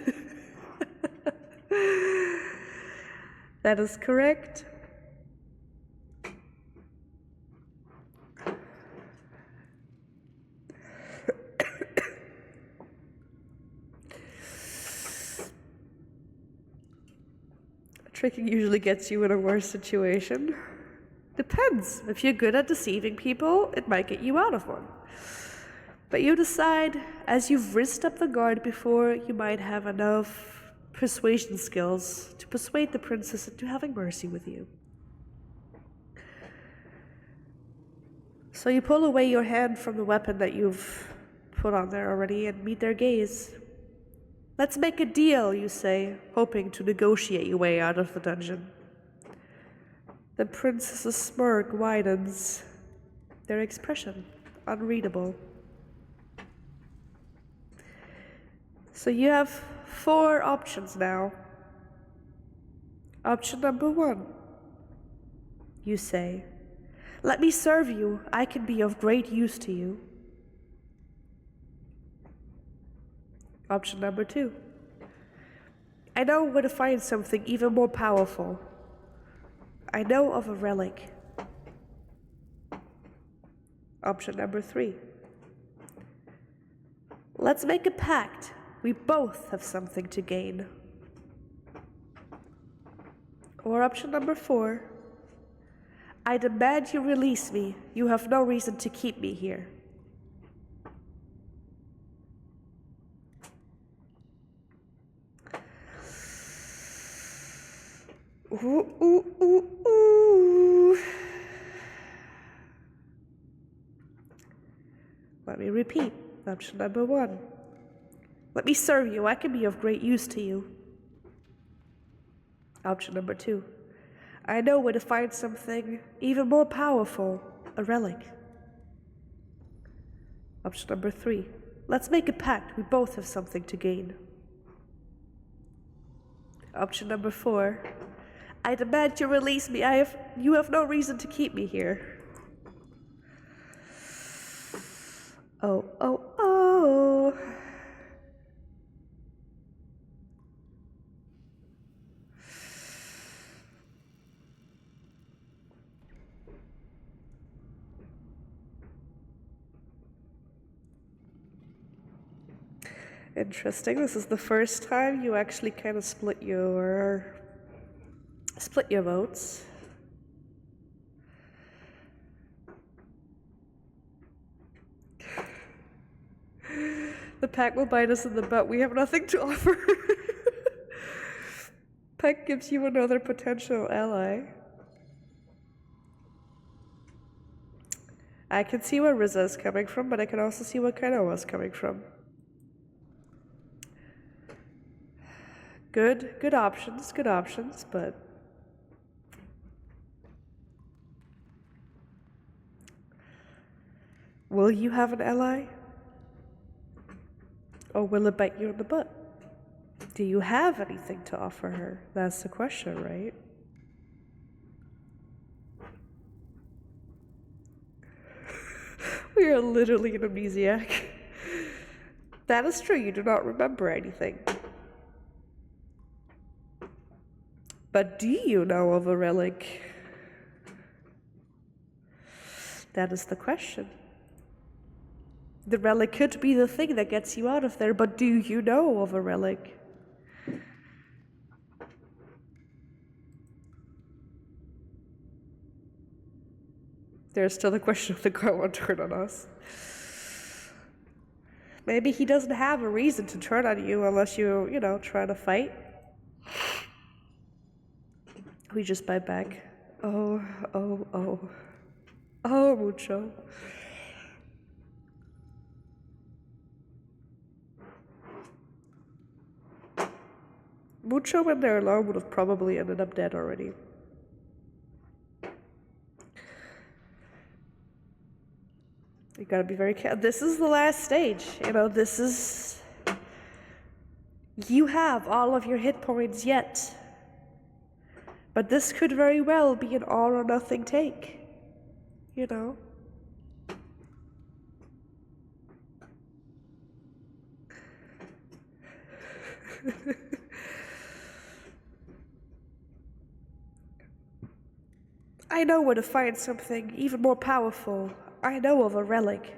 That is correct. Tricking usually gets you in a worse situation. Depends. If you're good at deceiving people, it might get you out of one. But you decide, as you've risked up the guard before, you might have enough persuasion skills to persuade the princess into having mercy with you. So you pull away your hand from the weapon that you've put on there already and meet their gaze. Let's make a deal, you say, hoping to negotiate your way out of the dungeon. The princess's smirk widens, their expression unreadable. So you have 4 options now. Option number 1, you say, let me serve you, I can be of great use to you. Option number 2, I know where to find something even more powerful. I know of a relic. Option number 3, let's make a pact. We both have something to gain. Or option number 4, I demand you release me. You have no reason to keep me here. Ooh, ooh, ooh, ooh. Let me repeat. Option number 1. Let me serve you. I can be of great use to you. Option number 2. I know where to find something even more powerful, a relic. Option number 3. Let's make a pact. We both have something to gain. Option number 4. I demand you release me. You have no reason to keep me here. Oh, oh, oh. Interesting. This is the first time you actually kind of split your votes. The pack will bite us in the butt. We have nothing to offer. Pack gives you another potential ally. I can see where Riza is coming from, but I can also see where Kainoa is coming from. Good options, but will you have an ally? Or will it bite you in the butt? Do you have anything to offer her? That's the question, right? We are literally an amnesiac. That is true, you do not remember anything. But do you know of a relic? That is the question. The relic could be the thing that gets you out of there, but do you know of a relic? There's still the question of the guy won't turn on us. Maybe he doesn't have a reason to turn on you unless you know, try to fight. We just bite back. Oh, mucho. Mucho, when they're alone, would have probably ended up dead already. You gotta be very careful. This is the last stage. You know, this is... You have all of your hit points yet. But this could very well be an all or nothing take. You know? I know where to find something even more powerful. I know of a relic.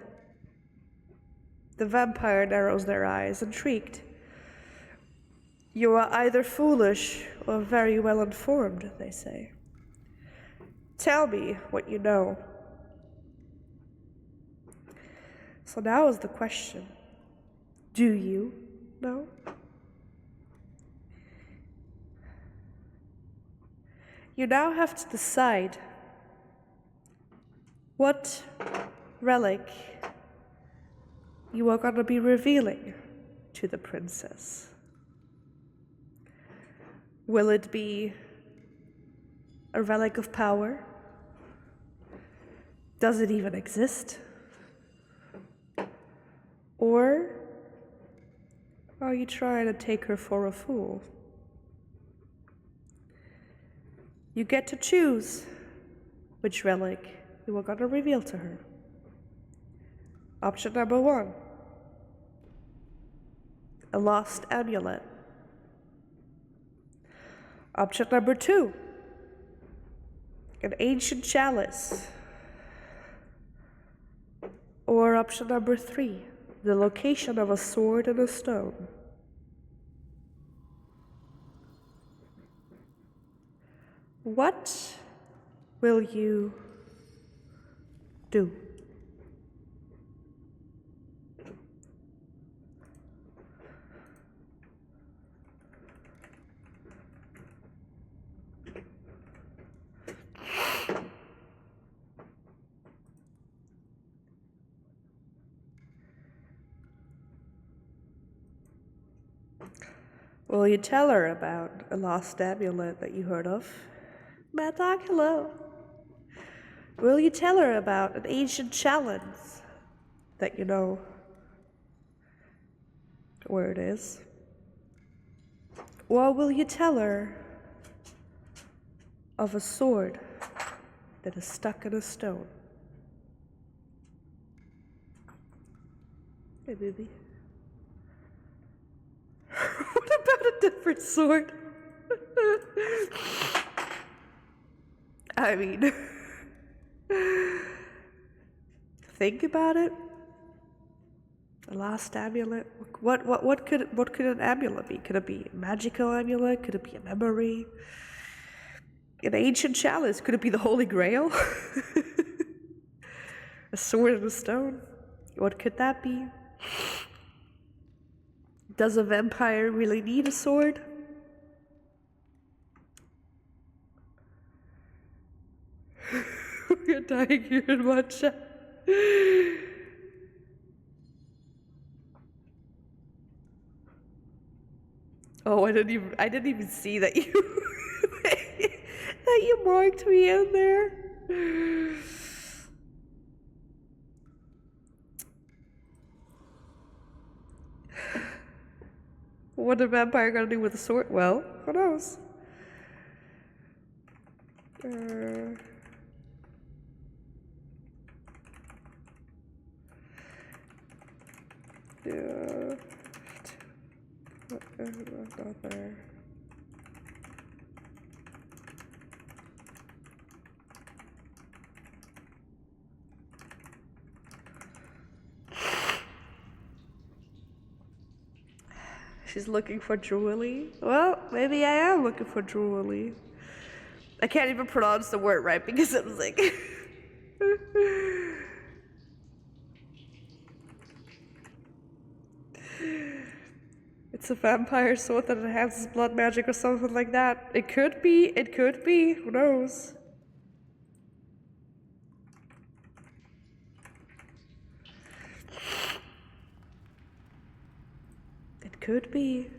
The vampire narrows their eyes, intrigued. You are either foolish or very well informed, they say. Tell me what you know. So now is the question. Do you know? You now have to decide what relic you are going to be revealing to the princess. Will it be a relic of power? Does it even exist? Or are you trying to take her for a fool? You get to choose which relic you are going to reveal to her. Option number 1, a lost amulet. Option number 2, an ancient chalice. Or option number 3, the location of a sword and a stone. What will you do? Will you tell her about a lost amulet that you heard of? Mad Dog, hello. Will you tell her about an ancient challenge that you know where it is? Or will you tell her of a sword that is stuck in a stone? Hey, baby. What about a different sword? I mean, think about it. A lost amulet. What could an amulet be? Could it be a magical amulet? Could it be a memory? An ancient chalice? Could it be the Holy Grail? A sword and a stone? What could that be? Does a vampire really need a sword? We're dying here in one shot. Oh, I didn't even see that you that you marked me in there. What a vampire gonna do with a sword? Well, who knows? Yeah. Not there. She's looking for jewelry. Well, maybe I am looking for jewelry. I can't even pronounce the word right because it was like. It's a vampire sword that enhances blood magic or something like that. It could be, who knows? It could be.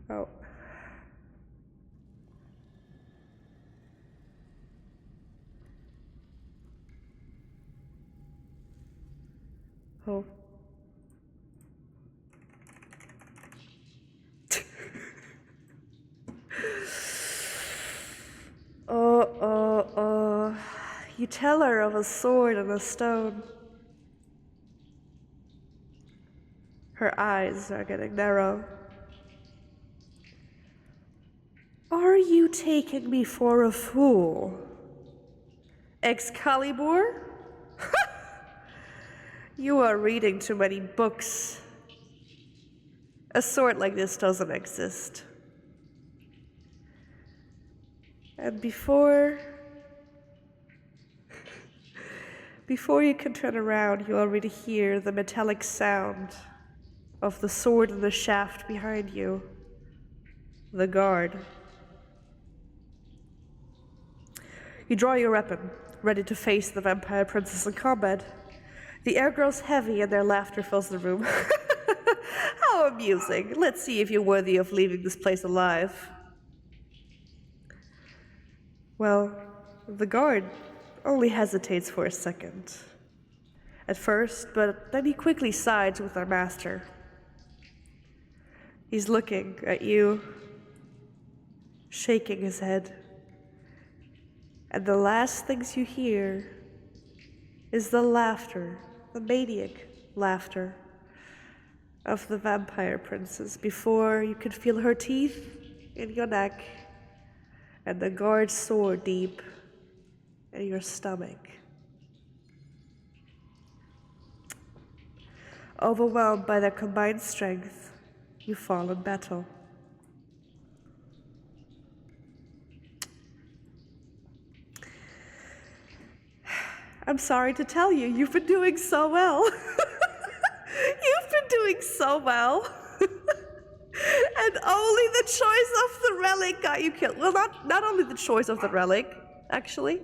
Oh. Oh. You tell her of a sword and a stone. Her eyes are getting narrow. Are you taking me for a fool? Excalibur? You are reading too many books. A sword like this doesn't exist. And before you can turn around, you already hear the metallic sound of the sword in the shaft behind you. The guard. You draw your weapon, ready to face the vampire princess in combat. The air grows heavy and their laughter fills the room. How amusing. Let's see if you're worthy of leaving this place alive. Well, the guard only hesitates for a second. At first, but then he quickly sides with our master. He's looking at you, shaking his head. And the last things you hear is the laughter, the maniac laughter of the vampire princess before you can feel her teeth in your neck and the guard's sword deep in your stomach. Overwhelmed by their combined strength, you fall in battle. I'm sorry to tell you, you've been doing so well. You've been doing so well. And only the choice of the relic got you killed. Well, not only the choice of the relic, actually.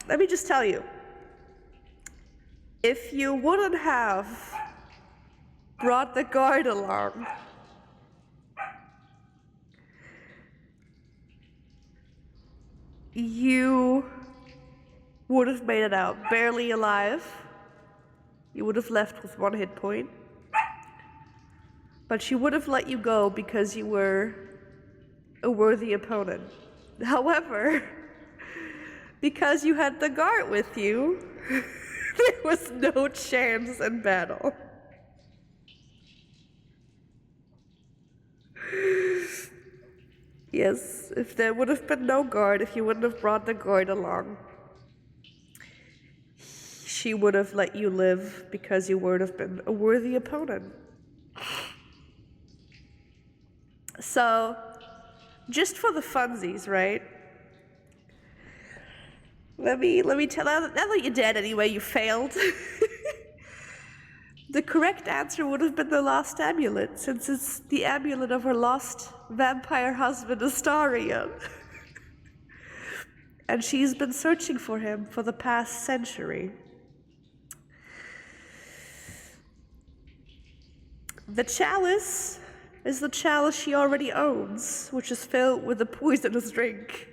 Let me just tell you, if you wouldn't have brought the guard along, you would have made it out barely alive. You would have left with 1 hit point. But she would have let you go because you were a worthy opponent. However, because you had the guard with you, there was no chance in battle. Yes, if there would have been no guard, if you wouldn't have brought the guard along, she would have let you live because you would have been a worthy opponent. So, just for the funsies, right? Let me tell now that you're dead anyway, you failed. The correct answer would have been the lost amulet, since it's the amulet of her lost vampire husband, Astarion. And she's been searching for him for the past century. The chalice is the chalice she already owns, which is filled with a poisonous drink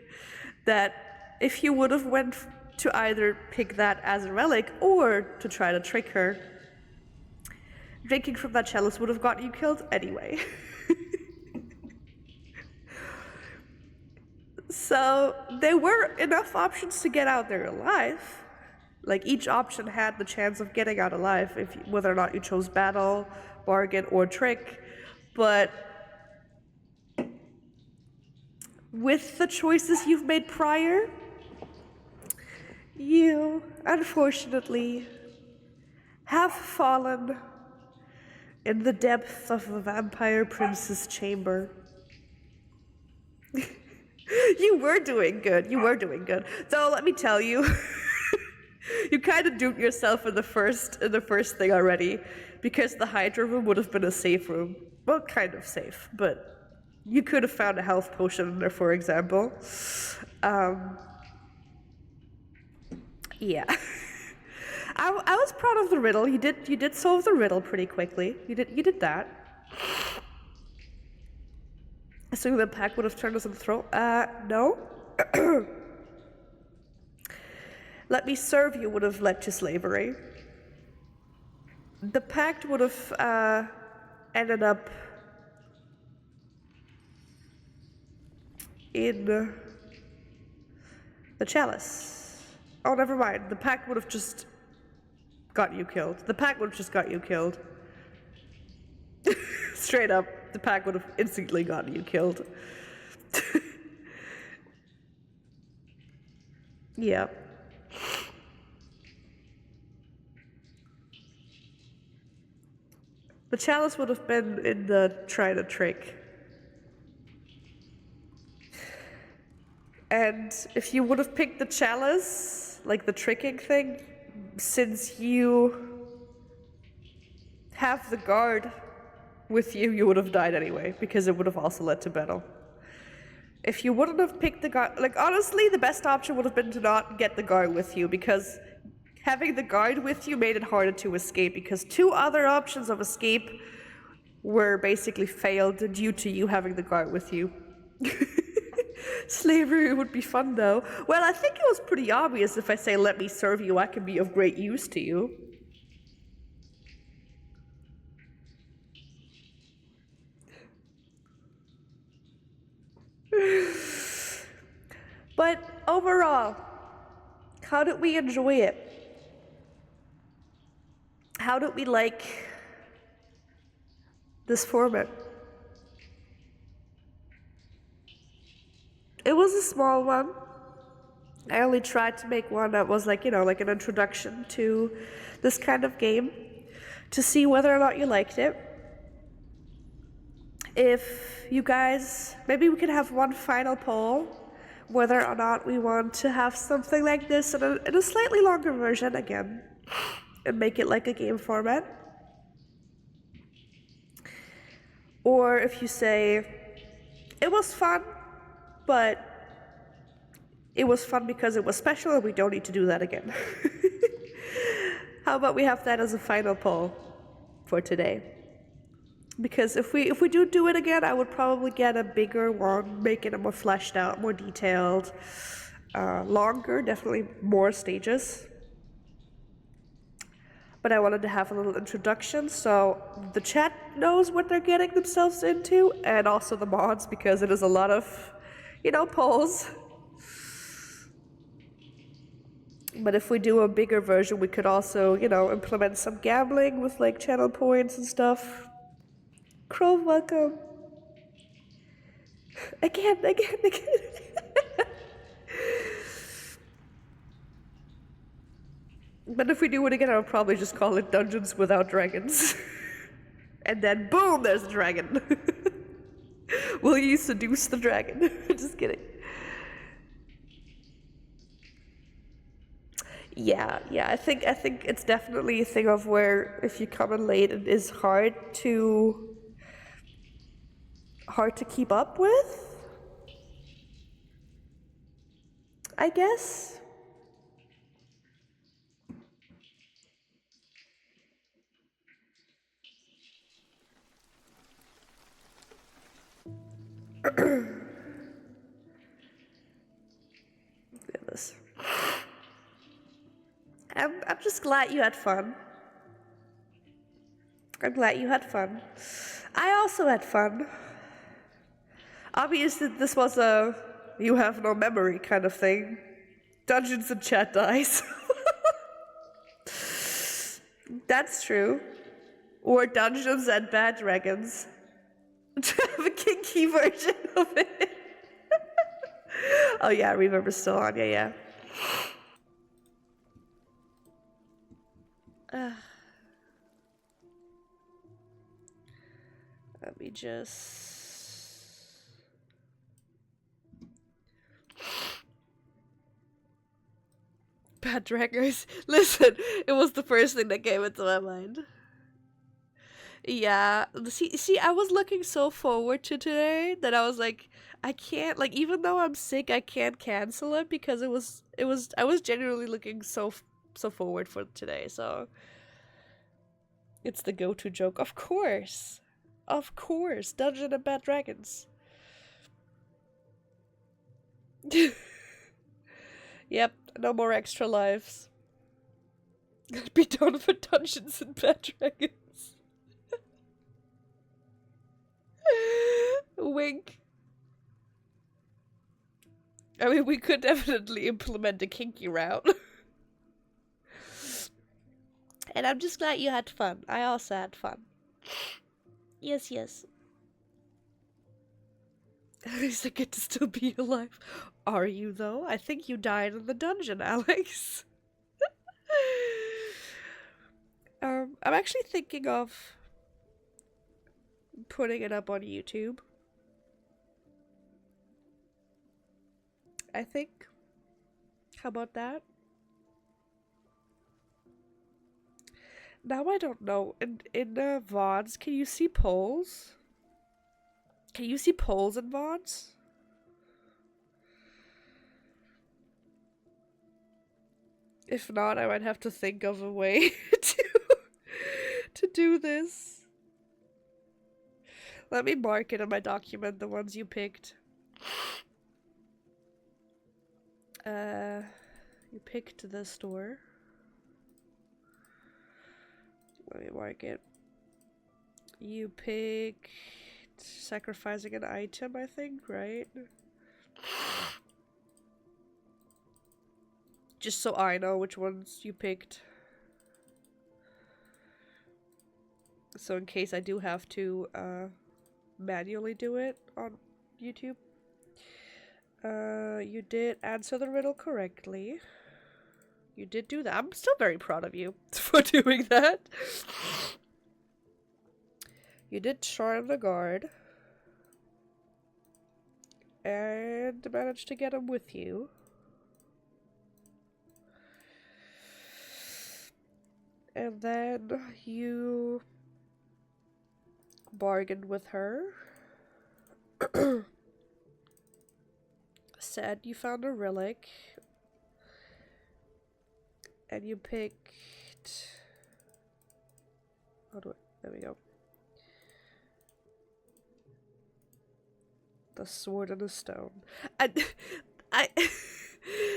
that if you would have went to either pick that as a relic or to try to trick her, drinking from that chalice would have gotten you killed anyway. So there were enough options to get out there alive. Like each option had the chance of getting out alive, whether or not you chose battle, bargain, or trick. But with the choices you've made prior, you, unfortunately, have fallen in the depth of the vampire prince's chamber. You were doing good. You were doing good. Though, let me tell you, you kind of duped yourself in the first thing already, because the Hydra room would have been a safe room. Well, kind of safe, but you could have found a health potion in there, for example. Yeah. I was proud of the riddle. You did solve the riddle pretty quickly. You did that. Assuming the pack would have turned us in the throat. No. Let me serve you would have led to slavery. The pact would have ended up in the chalice. Oh, never mind. The pact would have just got you killed. The pack would have just got you killed. Straight up, the pack would have instantly gotten you killed. Yeah. The chalice would have been in the try to trick. And if you would have picked the chalice, like the tricking thing, since you have the guard with you, you would have died anyway, because it would have also led to battle. If you wouldn't have picked the guard, like honestly, the best option would have been to not get the guard with you, because having the guard with you made it harder to escape, because two other options of escape were basically failed due to you having the guard with you. Slavery would be fun though. Well, I think it was pretty obvious if I say, let me serve you, I can be of great use to you. But overall, how did we enjoy it? How did we like this format? It was a small one. I only tried to make one that was like, you know, like an introduction to this kind of game to see whether or not you liked it. If you guys, maybe we could have one final poll, whether or not we want to have something like this in a slightly longer version again, and make it like a game format. Or if you say, it was fun, but it was fun because it was special and we don't need to do that again. How about we have that as a final poll for today? Because if we do it again, I would probably get a bigger one, make it more fleshed out, more detailed, longer, definitely more stages. But I wanted to have a little introduction so the chat knows what they're getting themselves into, and also the mods, because it is a lot of, you know, polls. But if we do a bigger version, we could also, you know, implement some gambling with like channel points and stuff. Crow, welcome. Again. But if we do it again, I'll probably just call it Dungeons Without Dragons. And then boom, there's a dragon. Will you seduce the dragon? Just kidding. Yeah. I think it's definitely a thing of where if you come in late, it is hard to keep up with, I guess. Goodness. I'm just glad you had fun. I'm glad you had fun. I also had fun. Obviously, this was a you have no memory kind of thing. Dungeons and chat dice. That's true. Or Dungeons and Bad Dragons. To have a kinky version of it. Oh yeah, Reverber's still on. Yeah. Let me just... Bad Dragons. Listen, it was the first thing that came into my mind. Yeah, see, I was looking so forward to today that I was like, I can't, like, even though I'm sick, I can't cancel it because I was genuinely looking so forward for today, so. It's the go-to joke, of course. Of course, Dungeon and Bad Dragons. Yep, no more extra lives. Be done with Dungeons and Bad Dragons. Wink. I mean, we could definitely implement a kinky route. And I'm just glad you had fun. I also had fun. Yes. At least I get to still be alive. Are you, though? I think you died in the dungeon, Alex. I'm actually thinking of putting it up on YouTube. I think. How about that? Now I don't know. In VODs, can you see polls? Can you see polls in VODs? If not, I might have to think of a way to do this. Let me mark it in my document, the ones you picked. You picked the store. Let me mark it. You picked sacrificing an item, I think, right? Just so I know which ones you picked. So in case I do have to manually do it on YouTube. You did answer the riddle correctly. You did do that. I'm still very proud of you for doing that. You did charm the guard. And managed to get him with you. And then you bargained with her. Said you found a relic. And you picked... There we go. The sword and the stone. I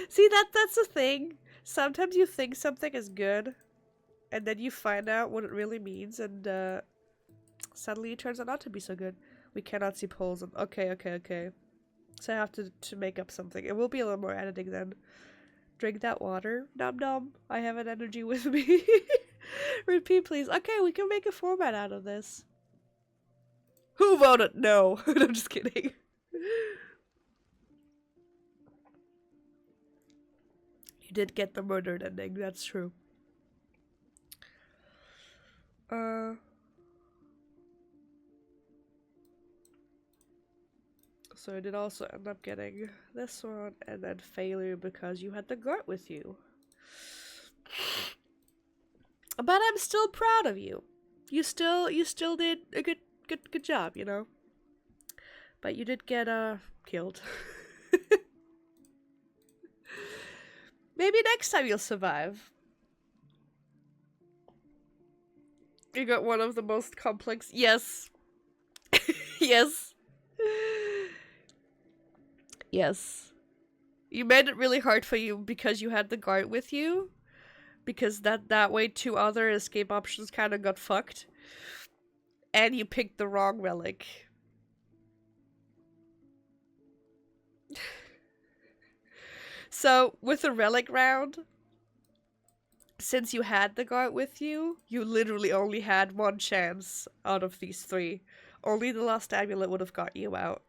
see that's the thing. Sometimes you think something is good, and then you find out what it really means, and suddenly it turns out not to be so good. We cannot see polls. Okay. So I have to make up something. It will be a little more editing then. Drink that water. Nom nom. I have an energy with me. Repeat, please. Okay, we can make a format out of this. Who voted no? I'm just kidding. You did get the murdered ending, that's true. So I did also end up getting this one, and then failure because you had the guard with you. But I'm still proud of you. You still did a good job, you know. But you did get killed. Maybe next time you'll survive. You got one of the most complex. Yes. Yes. Yes. You made it really hard for you because you had the guard with you. Because that way 2 other escape options kind of got fucked. And you picked the wrong relic. So, with the relic round, since you had the guard with you, you literally only had 1 chance out of these 3. Only the last amulet would have got you out.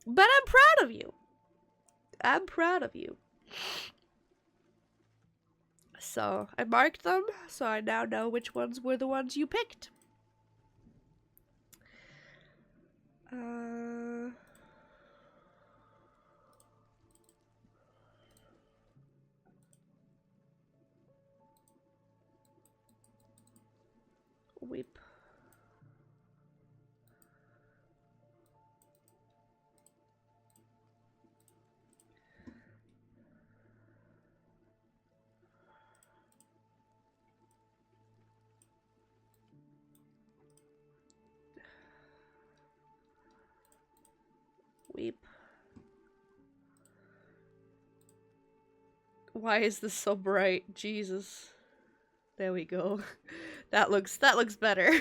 But I'm proud of you. I'm proud of you. So, I marked them, so I now know which ones were the ones you picked. Weep. Weep. Why is this so bright? Jesus. There we go. That looks better.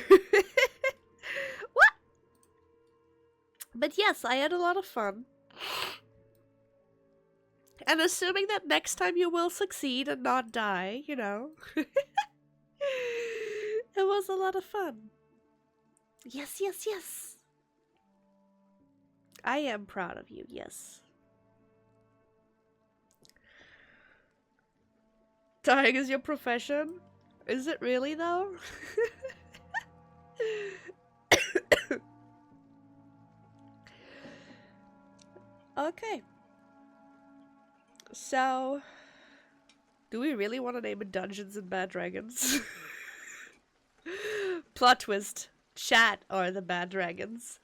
What? But yes, I had a lot of fun. And assuming that next time you will succeed and not die, you know. It was a lot of fun. Yes, yes, yes. I am proud of you, yes. Dying is your profession? Is it really, though? Okay. So, do we really want to name it Dungeons and Bad Dragons? Plot twist. Chat are the bad dragons.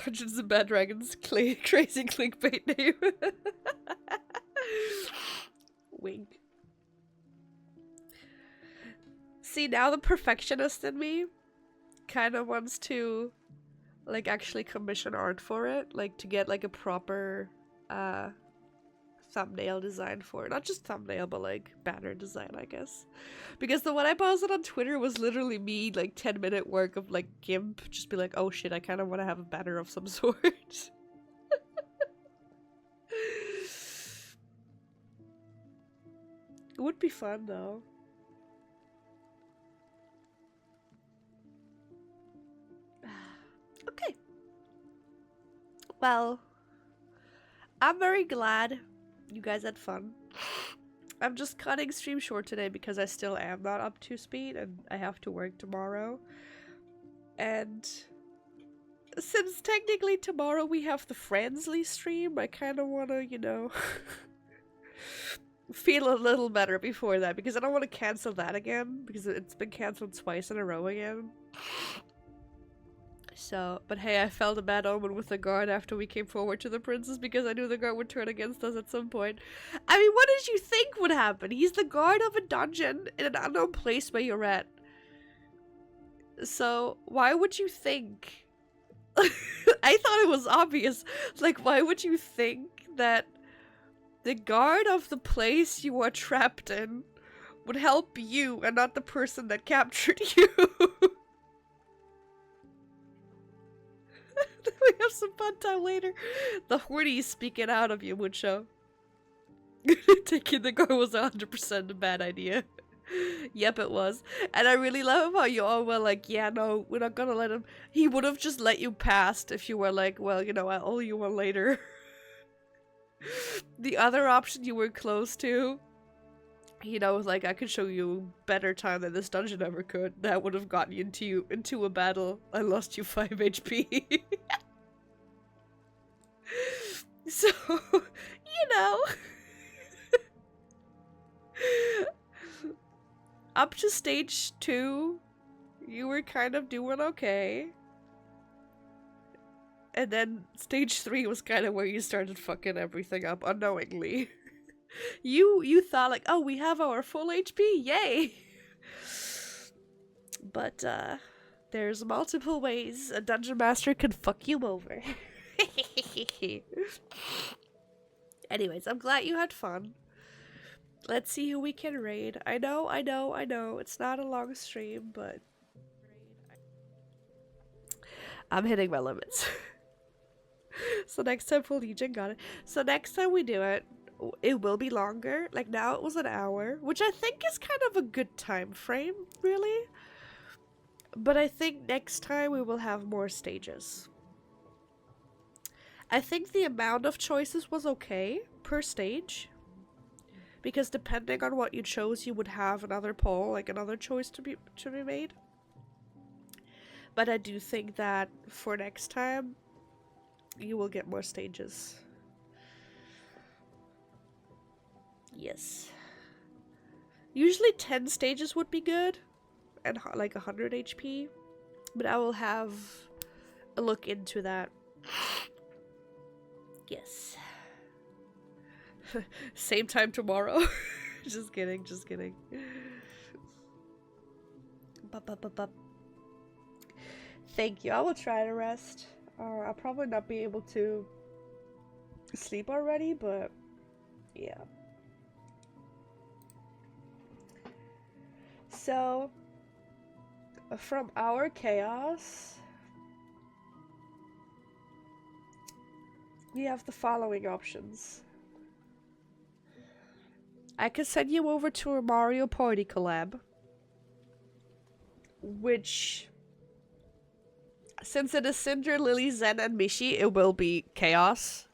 Dungeons and Bad Dragons, crazy clickbait name. Wink. See, now the perfectionist in me kind of wants to, like, actually commission art for it, like, to get, like, a proper, thumbnail design for it. Not just thumbnail, but, like, banner design, I guess. Because the one I posted on Twitter was literally me, like, 10-minute work of, like, GIMP. Just be like, oh shit, I kind of want to have a banner of some sort. It would be fun, though. Okay. Well, I'm very glad you guys had fun. I'm just cutting stream short today because I still am not up to speed and I have to work tomorrow. And since technically tomorrow we have the Friendsly stream, I kind of want to, you know, feel a little better before that because I don't want to cancel that again because it's been cancelled twice in a row again. So, but hey, I felt a bad omen with the guard after we came forward to the princess because I knew the guard would turn against us at some point. I mean, what did you think would happen? He's the guard of a dungeon in an unknown place where you're at. So, why would you think? I thought it was obvious. Like, why would you think that the guard of the place you are trapped in would help you and not the person that captured you? We have some fun time later. The horny speaking out of you would show. Taking the guard was 100% a bad idea. Yep, it was. And I really love how you all were like, yeah, no, we're not gonna let him. He would have just let you past if you were like, well, you know, I'll owe you one later. the other option you were close to, you know, like I could show you better time than this dungeon ever could. That would have gotten you into a battle. I lost you 5 HP. So, you know. Up to stage 2, you were kind of doing okay. And then stage 3 was kind of where you started fucking everything up unknowingly. You thought like, oh, we have our full HP, yay! But there's multiple ways a dungeon master can fuck you over. Anyways, I'm glad you had fun. Let's see who we can raid. I know, it's not a long stream, but I'm hitting my limits. So next time for Legion, got it. So next time we do it, it will be longer. Like now it was an hour, which I think is kind of a good time frame, really. But I think next time we will have more stages. I think the amount of choices was okay per stage. Because depending on what you chose, you would have another poll, like another choice to be made. But I do think that for next time, you will get more stages. Yes. Usually 10 stages would be good, and like 100 HP. But I will have a look into that. Yes. Same time tomorrow. Just kidding, just kidding. Thank you. I will try to rest. I'll probably not be able to sleep already, but yeah. So, from our chaos, we have the following options. I could send you over to a Mario Party collab, which, since it is Cinder, Lily, Zen, and Mishi, it will be chaos.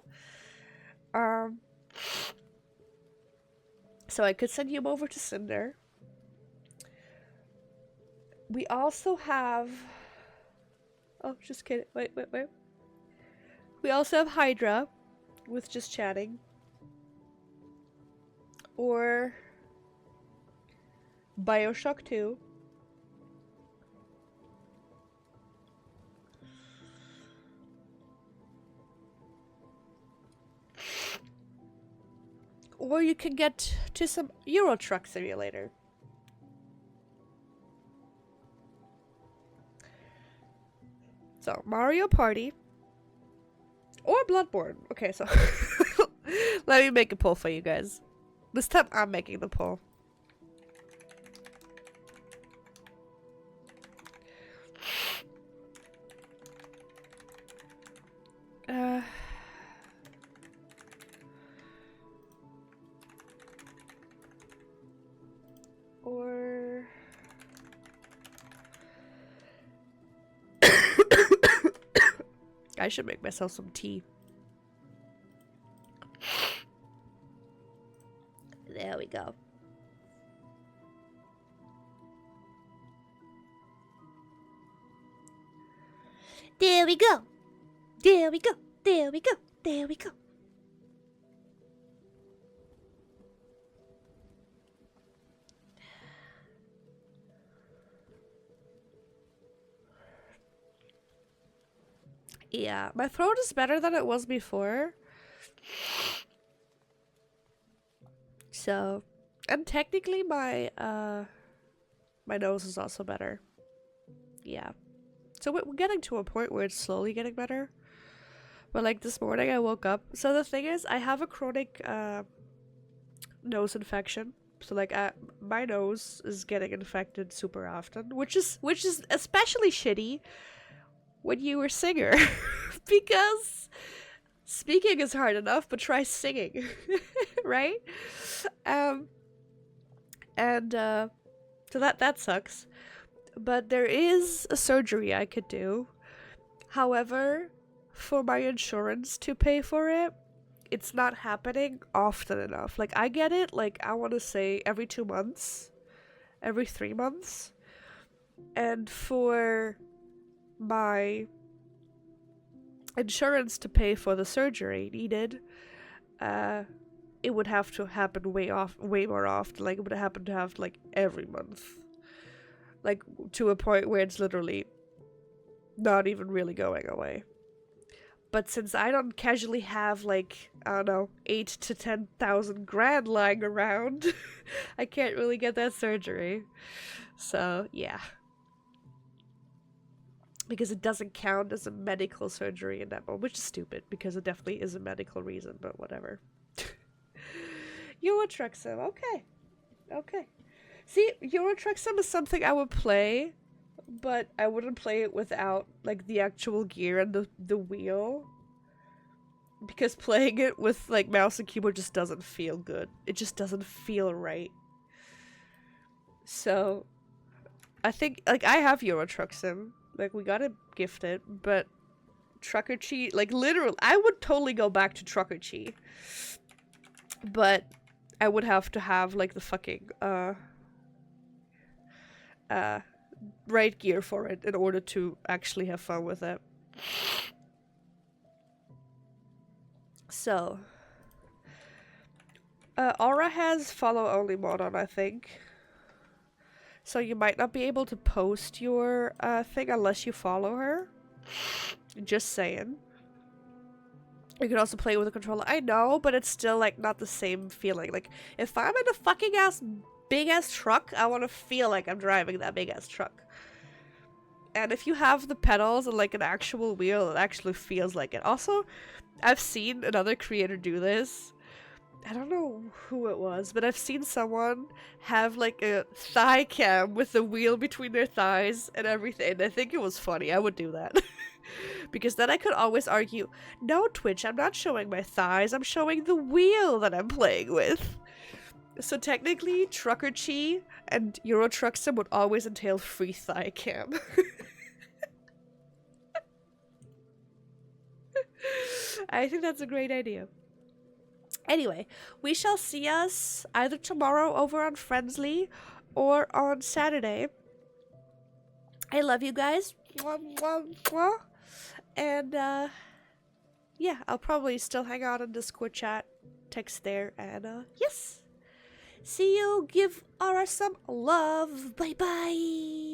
So I could send you over to Cinder. We also have... Oh, just kidding. Wait. We also have Hydra with just chatting. Or Bioshock 2. Or you can get to some Euro Truck Simulator. So, Mario Party. Or Bloodborne. Okay, so let me make a poll for you guys. This time I'm making the poll. Or... I should make myself some tea. There we go. There we go. There we go. There we go. There we go. Yeah, my throat is better than it was before. So, and technically my my nose is also better. Yeah. So we're getting to a point where it's slowly getting better. But like this morning I woke up. So the thing is, I have a chronic nose infection. So like my nose is getting infected super often, which is especially shitty when you were a singer. Because speaking is hard enough, but try singing. Right? So that sucks. But there is a surgery I could do. However, for my insurance to pay for it, it's not happening often enough. Like, I get it, like, I want to say every 2 months, every 3 months. And for my insurance to pay for the surgery needed, it would have to happen way more often. Like, it would happen to have, like, every month. Like, to a point where it's literally not even really going away. But since I don't casually have, like, I don't know, 8 to 10,000 grand lying around, I can't really get that surgery. So, yeah. Because it doesn't count as a medical surgery in that moment, which is stupid, because it definitely is a medical reason, but whatever. Euro Truck Sim, okay. Okay. See, Euro Truck Sim is something I would play, but I wouldn't play it without, like, the actual gear and the wheel. Because playing it with, like, mouse and keyboard just doesn't feel good. It just doesn't feel right. So, I think, like, I have Euro Truck Sim. Like, we got it gifted, but Trucker Chi, like, literally, I would totally go back to Trucker Chi. But I would have to have, like, the fucking, right gear for it in order to actually have fun with it. So, Aura has follow only mod on, I think. So you might not be able to post your thing unless you follow her. Just saying. You can also play with a controller. I know, but it's still, like, not the same feeling. Like, if I'm in a fucking big ass truck, I want to feel like I'm driving that big ass truck. And if you have the pedals and, like, an actual wheel, it actually feels like it. Also, I've seen another creator do this. I don't know who it was, but I've seen someone have, like, a thigh cam with the wheel between their thighs and everything. And I think it was funny. I would do that. Because then I could always argue, no, Twitch, I'm not showing my thighs. I'm showing the wheel that I'm playing with. So technically, Trucker Chi and Euro Truck Sim would always entail free thigh cam. I think that's a great idea. Anyway, we shall see us either tomorrow over on Friendly or on Saturday. I love you guys. Mwah, mwah, mwah. And, yeah, I'll probably still hang out in Discord chat, text there, and, yes. See you. Give Aura some love. Bye-bye.